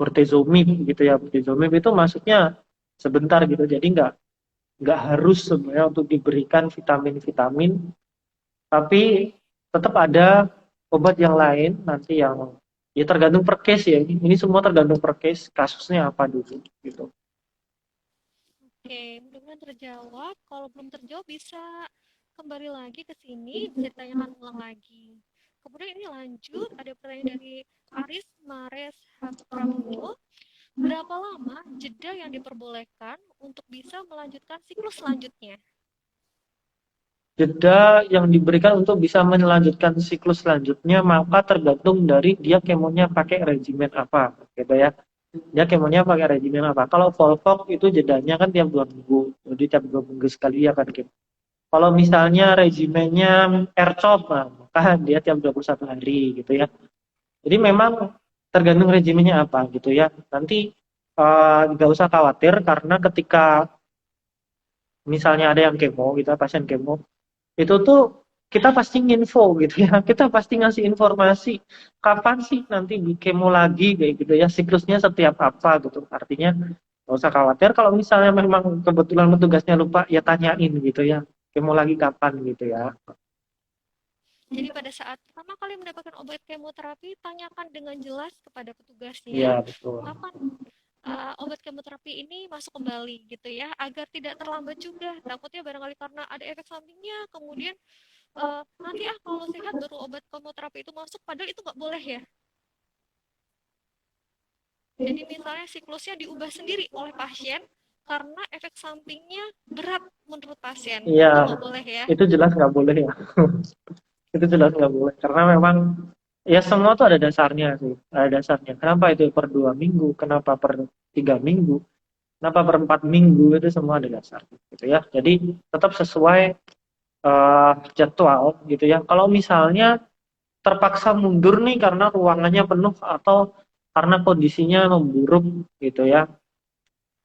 bortezomib gitu ya. Bortezomib itu masuknya sebentar gitu, jadi nggak harus sebenarnya untuk diberikan vitamin-vitamin, tapi tetap ada obat yang lain nanti yang ya tergantung per case ya. Ini semua tergantung per case, kasusnya apa dulu gitu. Oke, mudah-mudahan terjawab. Kalau belum terjawab bisa kembali lagi ke sini, bisa ditanyakan ulang lagi. Kemudian ini lanjut, ada pertanyaan dari Aris Mares Prabowo. Berapa lama jeda yang diperbolehkan untuk bisa melanjutkan siklus selanjutnya? Jeda yang diberikan untuk bisa melanjutkan siklus selanjutnya maka tergantung dari dia kemonya pakai regimen apa gitu ya. Dia kemonya pakai regimen apa. Kalau Volvox itu jedanya kan tiap 2 minggu, jadi tiap 2 minggu sekali ya kan gitu. Kalau misalnya regimennya RCOP, nah, maka dia tiap 21 hari gitu ya. Jadi memang tergantung regimennya apa gitu ya. Nanti nggak usah khawatir karena ketika misalnya ada yang kemo, kita pasien kemo, itu tuh kita pasti nginfo gitu ya. Kita pasti ngasih informasi kapan sih nanti di kemo lagi kayak gitu ya. Siklusnya setiap apa gitu. Artinya nggak usah khawatir kalau misalnya memang kebetulan petugasnya lupa ya tanyain gitu ya. Kemo lagi kapan gitu ya. Jadi pada saat pertama kali mendapatkan obat kemoterapi, tanyakan dengan jelas kepada petugasnya Iya betul. kapan obat kemoterapi ini masuk kembali gitu ya, agar tidak terlambat juga. Takutnya barangkali karena ada efek sampingnya, kemudian nanti kalau sehat baru obat kemoterapi itu masuk, padahal itu nggak boleh ya. Jadi misalnya siklusnya diubah sendiri oleh pasien karena efek sampingnya berat menurut pasien, Iya, itu nggak boleh ya. itu jelas nggak boleh ya. Itu jelas nggak boleh karena memang ya semua tuh ada dasarnya sih, ada dasarnya. Kenapa itu per 2 minggu, kenapa per 3 minggu, kenapa per 4 minggu, itu semua ada dasarnya gitu ya. Jadi tetap sesuai jadwal gitu ya. Kalau misalnya terpaksa mundur nih karena ruangannya penuh atau karena kondisinya memburuk gitu ya.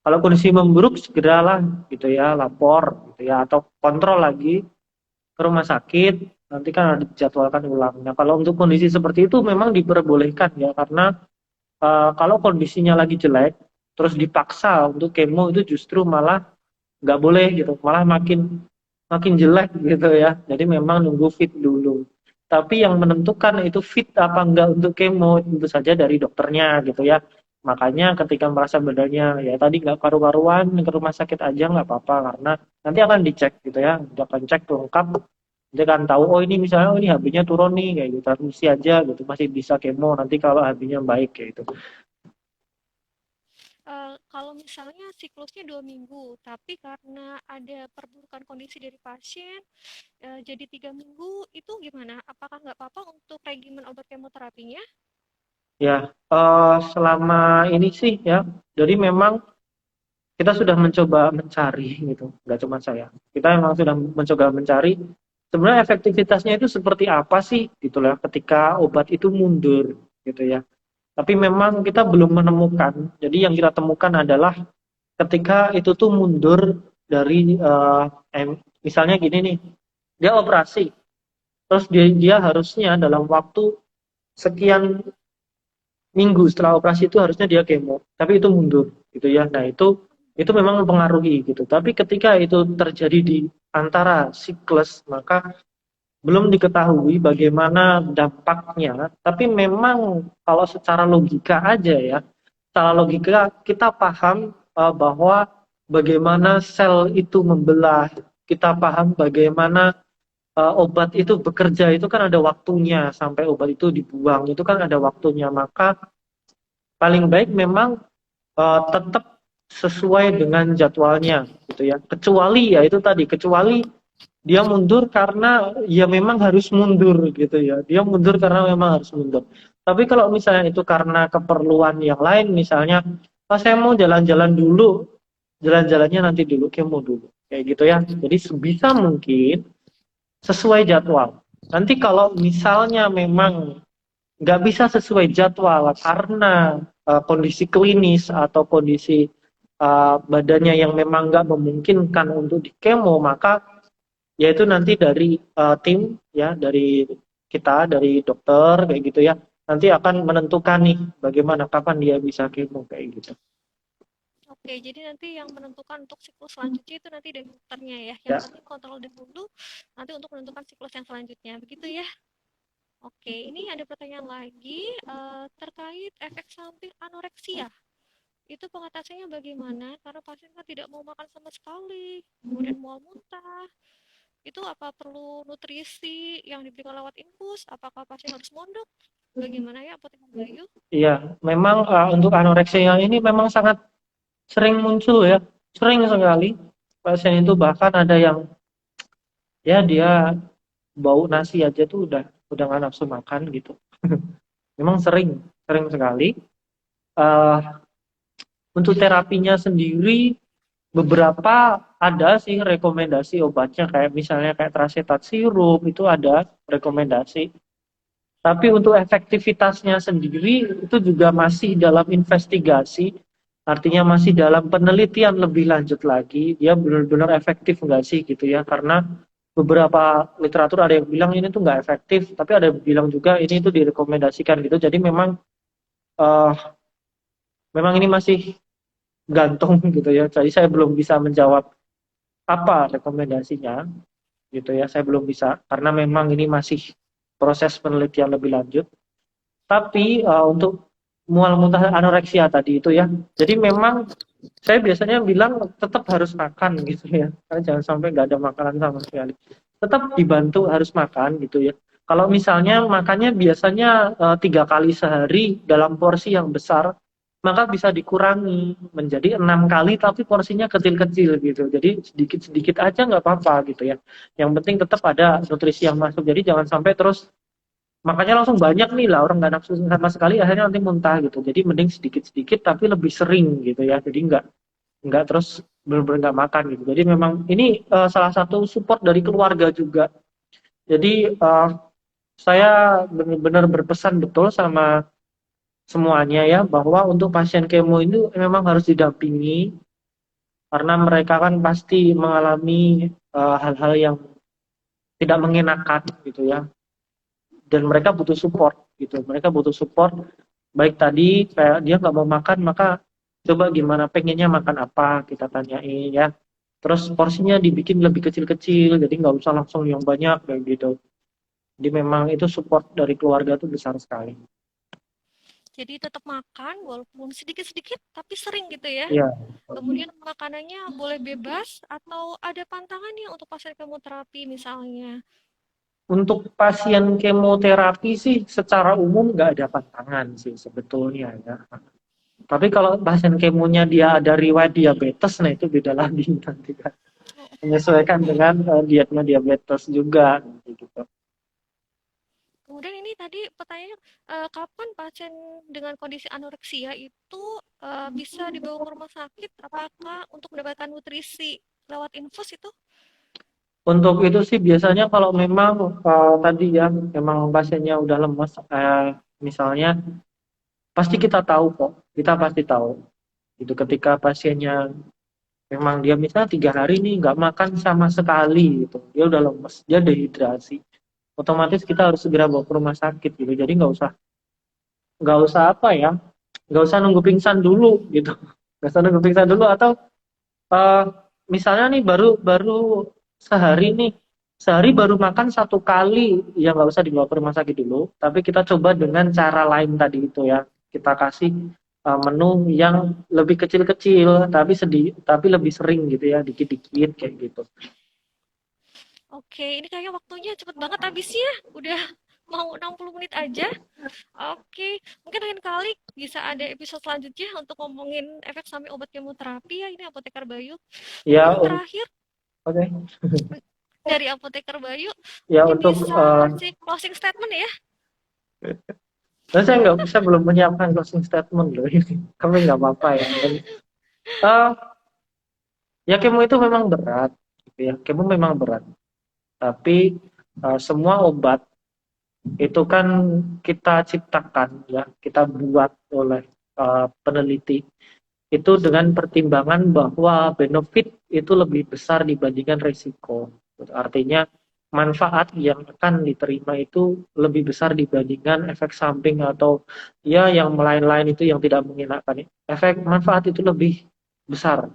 Kalau kondisi memburuk segeralah gitu ya lapor gitu ya atau kontrol lagi ke rumah sakit, nanti kan ada dijadwalkan ulang. Nah, kalau untuk kondisi seperti itu memang diperbolehkan ya, karena kalau kondisinya lagi jelek, terus dipaksa untuk kemo itu justru malah nggak boleh gitu, malah makin makin jelek gitu ya. Jadi memang nunggu fit dulu. Tapi yang menentukan itu fit apa enggak untuk kemo tentu saja dari dokternya gitu ya. Makanya ketika merasa badannya ya tadi nggak karu-karuan ke rumah sakit aja nggak apa-apa karena nanti akan dicek gitu ya, dia akan cek lengkap, dia akan tahu oh ini misalnya oh ini HB-nya turun nih kayak gitu, transmisi aja gitu masih bisa kemo nanti kalau HB-nya baik kayak gitu. Kalau misalnya siklusnya 2 minggu, tapi karena ada perburukan kondisi dari pasien, jadi 3 minggu, itu gimana? Apakah nggak apa-apa untuk regimen obat kemoterapinya? Ya, selama ini sih ya, jadi memang kita sudah mencoba mencari gitu, nggak cuma saya. Kita memang sudah mencoba mencari sebenarnya efektivitasnya itu seperti apa sih gitu lah ketika obat itu mundur gitu ya. Tapi memang kita belum menemukan. Jadi yang kita temukan adalah ketika itu tuh mundur dari misalnya gini nih, dia operasi, terus dia harusnya dalam waktu sekian minggu setelah operasi itu harusnya dia kemo, tapi itu mundur gitu ya. Nah, itu memang mempengaruhi gitu. Tapi ketika itu terjadi di antara siklus, maka belum diketahui bagaimana dampaknya. Tapi memang kalau secara logika aja ya, secara logika kita paham bahwa bagaimana sel itu membelah, kita paham bagaimana obat itu bekerja itu kan ada waktunya sampai obat itu dibuang itu kan ada waktunya, maka paling baik memang tetap sesuai dengan jadwalnya gitu ya. Kecuali ya itu tadi, kecuali dia mundur karena ya memang harus mundur gitu ya. Dia mundur karena memang harus mundur. Tapi kalau misalnya itu karena keperluan yang lain, misalnya, oh, saya mau jalan-jalan dulu, jalan-jalannya nanti dulu, kemo dulu, kayak gitu ya. Jadi sebisa mungkin sesuai jadwal. Nanti kalau misalnya memang nggak bisa sesuai jadwal karena kondisi klinis atau kondisi badannya yang memang nggak memungkinkan untuk dikemo, maka yaitu nanti dari tim ya dari kita dari dokter kayak gitu ya nanti akan menentukan nih bagaimana kapan dia bisa kemo kayak gitu Oke, jadi nanti yang menentukan untuk siklus selanjutnya itu nanti dari dokternya ya. Yang ya. penting kontrol dahulu, nanti untuk menentukan siklus yang selanjutnya. Begitu ya? Oke, ini ada pertanyaan lagi terkait efek samping anoreksia. Itu pengatasannya bagaimana? Karena pasien kan tidak mau makan sama sekali, kemudian mual muntah. Itu apa perlu nutrisi yang diberikan lewat infus? Apakah pasien harus mondok? Bagaimana ya Apotek Bayu? Iya, memang untuk anoreksia ini memang sangat sering muncul ya, sering sekali pasien itu bahkan ada yang ya dia bau nasi aja tuh udah nggak nafsu makan gitu. Memang sering sering sekali. Uh, untuk terapinya sendiri beberapa ada sih rekomendasi obatnya kayak misalnya kayak tracetat sirup itu ada rekomendasi. Tapi untuk efektivitasnya sendiri itu juga masih dalam investigasi, artinya masih dalam penelitian lebih lanjut lagi. Dia benar-benar efektif nggak sih gitu ya? Karena beberapa literatur ada yang bilang ini tuh nggak efektif, tapi ada yang bilang juga ini tuh direkomendasikan gitu. Jadi uh, memang ini masih gantung gitu ya. Jadi saya belum bisa menjawab apa rekomendasinya gitu ya. Saya belum bisa karena memang ini masih proses penelitian lebih lanjut. Tapi untuk mual muntah anoreksia tadi itu ya. Jadi memang saya biasanya bilang tetap harus makan gitu ya. Karena jangan sampai nggak ada makanan sama sekali. Tetap dibantu harus makan gitu ya. Kalau misalnya makannya biasanya 3 kali sehari dalam porsi yang besar, maka bisa dikurangi menjadi 6 kali tapi porsinya kecil-kecil gitu. Jadi sedikit-sedikit aja nggak apa-apa gitu ya. Yang penting tetap ada nutrisi yang masuk. Jadi jangan sampai terus makanya langsung banyak nih lah orang nggak nafsu sama sekali akhirnya nanti muntah gitu. Jadi mending sedikit-sedikit tapi lebih sering gitu ya. Jadi nggak terus benar-benar nggak makan gitu. Jadi memang ini salah satu support dari keluarga juga. Jadi saya benar-benar berpesan betul sama semuanya ya bahwa untuk pasien kemo itu memang harus didampingi karena mereka kan pasti mengalami hal-hal yang tidak mengenakan gitu ya dan mereka butuh support gitu mereka butuh support baik tadi kayak dia nggak mau makan maka coba gimana pengennya makan apa kita tanyain ya terus porsinya dibikin lebih kecil-kecil jadi nggak usah langsung yang banyak kayak gitu jadi memang itu support dari keluarga tuh besar sekali. Jadi tetap makan walaupun sedikit-sedikit tapi sering gitu ya. Iya. Kemudian makanannya boleh bebas atau ada pantangannya untuk pasien kemoterapi misalnya. Untuk pasien kemoterapi sih secara umum nggak ada pantangan sih sebetulnya ya. Tapi kalau pasien kemonya dia ada riwayat diabetes, nah itu beda lagi nanti kan. Oh, Menyesuaikan dengan dietnya diabetes juga gitu. kemudian ini tadi pertanyaannya, kapan pasien dengan kondisi anoreksia itu bisa dibawa ke rumah sakit? Apakah untuk mendapatkan nutrisi lewat infus itu? Untuk itu sih biasanya kalau memang tadi ya memang pasiennya udah lemes, misalnya pasti kita tahu kok, kita pasti tahu. Itu ketika pasiennya memang dia misalnya 3 hari nih nggak makan sama sekali gitu, dia udah lemes, dia dehidrasi. Otomatis kita harus segera bawa ke rumah sakit gitu. Jadi nggak usah apa ya, nggak usah nunggu pingsan dulu gitu, nggak usah nunggu pingsan dulu atau eh, misalnya nih baru baru sehari nih, sehari baru makan 1 kali, ya nggak usah dibawa ke rumah sakit dulu, tapi kita coba dengan cara lain tadi itu ya, kita kasih menu yang lebih kecil-kecil tapi lebih sering gitu ya, dikit-dikit kayak gitu. Oke, ini kayaknya waktunya cepet banget habisnya. Udah mau 60 menit aja. Oke, mungkin lain kali bisa ada episode selanjutnya untuk ngomongin efek samping obat kemoterapi ya. Ini Apoteker Bayu. Mungkin Ya yang terakhir oke. dari Apoteker Bayu, Ya mungkin untuk bisa kasih closing statement ya. saya nggak bisa, belum menyiapkan closing statement loh ini, tapi nggak apa-apa ya. Dan, eh, ya kemo itu memang berat, gitu ya. Kemo memang berat. Tapi semua obat itu kan kita ciptakan ya, kita buat oleh peneliti itu dengan pertimbangan bahwa benefit itu lebih besar dibandingkan risiko. Artinya manfaat yang akan diterima itu lebih besar dibandingkan efek samping atau ya yang lain-lain itu yang tidak mengenakan. Efek manfaat itu lebih besar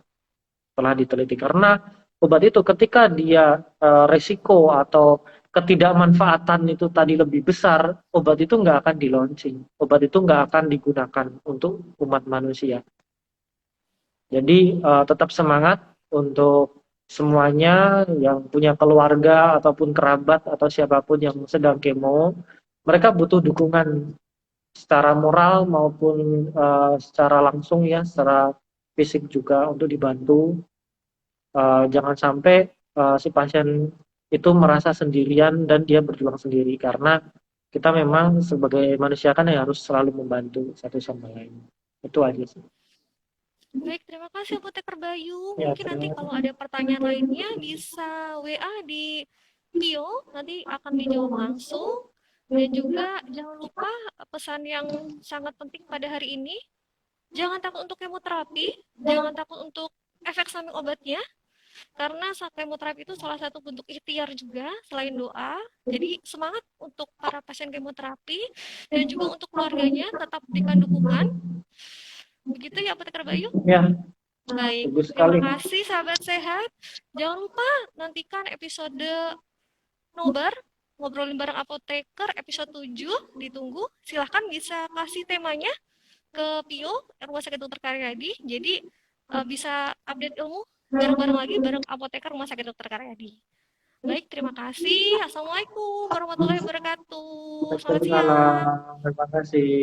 telah diteliti karena obat itu ketika dia resiko atau ketidakmanfaatan itu tadi lebih besar, obat itu nggak akan di launching, obat itu nggak akan digunakan untuk umat manusia. Jadi tetap semangat untuk semuanya yang punya keluarga ataupun kerabat atau siapapun yang sedang kemo, mereka butuh dukungan secara moral maupun secara langsung ya, secara fisik juga untuk dibantu. Jangan sampai si pasien itu merasa sendirian dan dia berjuang sendiri karena kita memang sebagai manusia kan yang harus selalu membantu satu sama lain. Itu aja sih. Baik, terima kasih Apoteker Bayu. Ya, Mungkin nanti terima kalau kasih. ada pertanyaan lainnya bisa WA di Pio, nanti akan dijawab langsung. Dan juga jangan lupa pesan yang sangat penting pada hari ini, jangan takut untuk kemoterapi, jangan takut untuk efek samping obatnya, karena kemoterapi itu salah satu bentuk ikhtiar juga selain doa. Jadi semangat untuk para pasien kemoterapi dan juga untuk keluarganya tetap berikan dukungan. Begitu ya Apoteker Bayu. Ya, Baik, bagus terima sekali. kasih sahabat sehat. Jangan lupa nantikan episode nobar ngobrolin bareng apoteker episode 7 ditunggu. Silahkan bisa kasih temanya ke Pio Rumah Sakit Dr. Karyadi. Jadi bisa update ilmu bareng-bareng lagi bareng apoteker Rumah Sakit Dr. Karyadi. Baik, terima kasih. Assalamualaikum warahmatullahi wabarakatuh. Selamat siang. Waalaikumsalam. Terima kasih.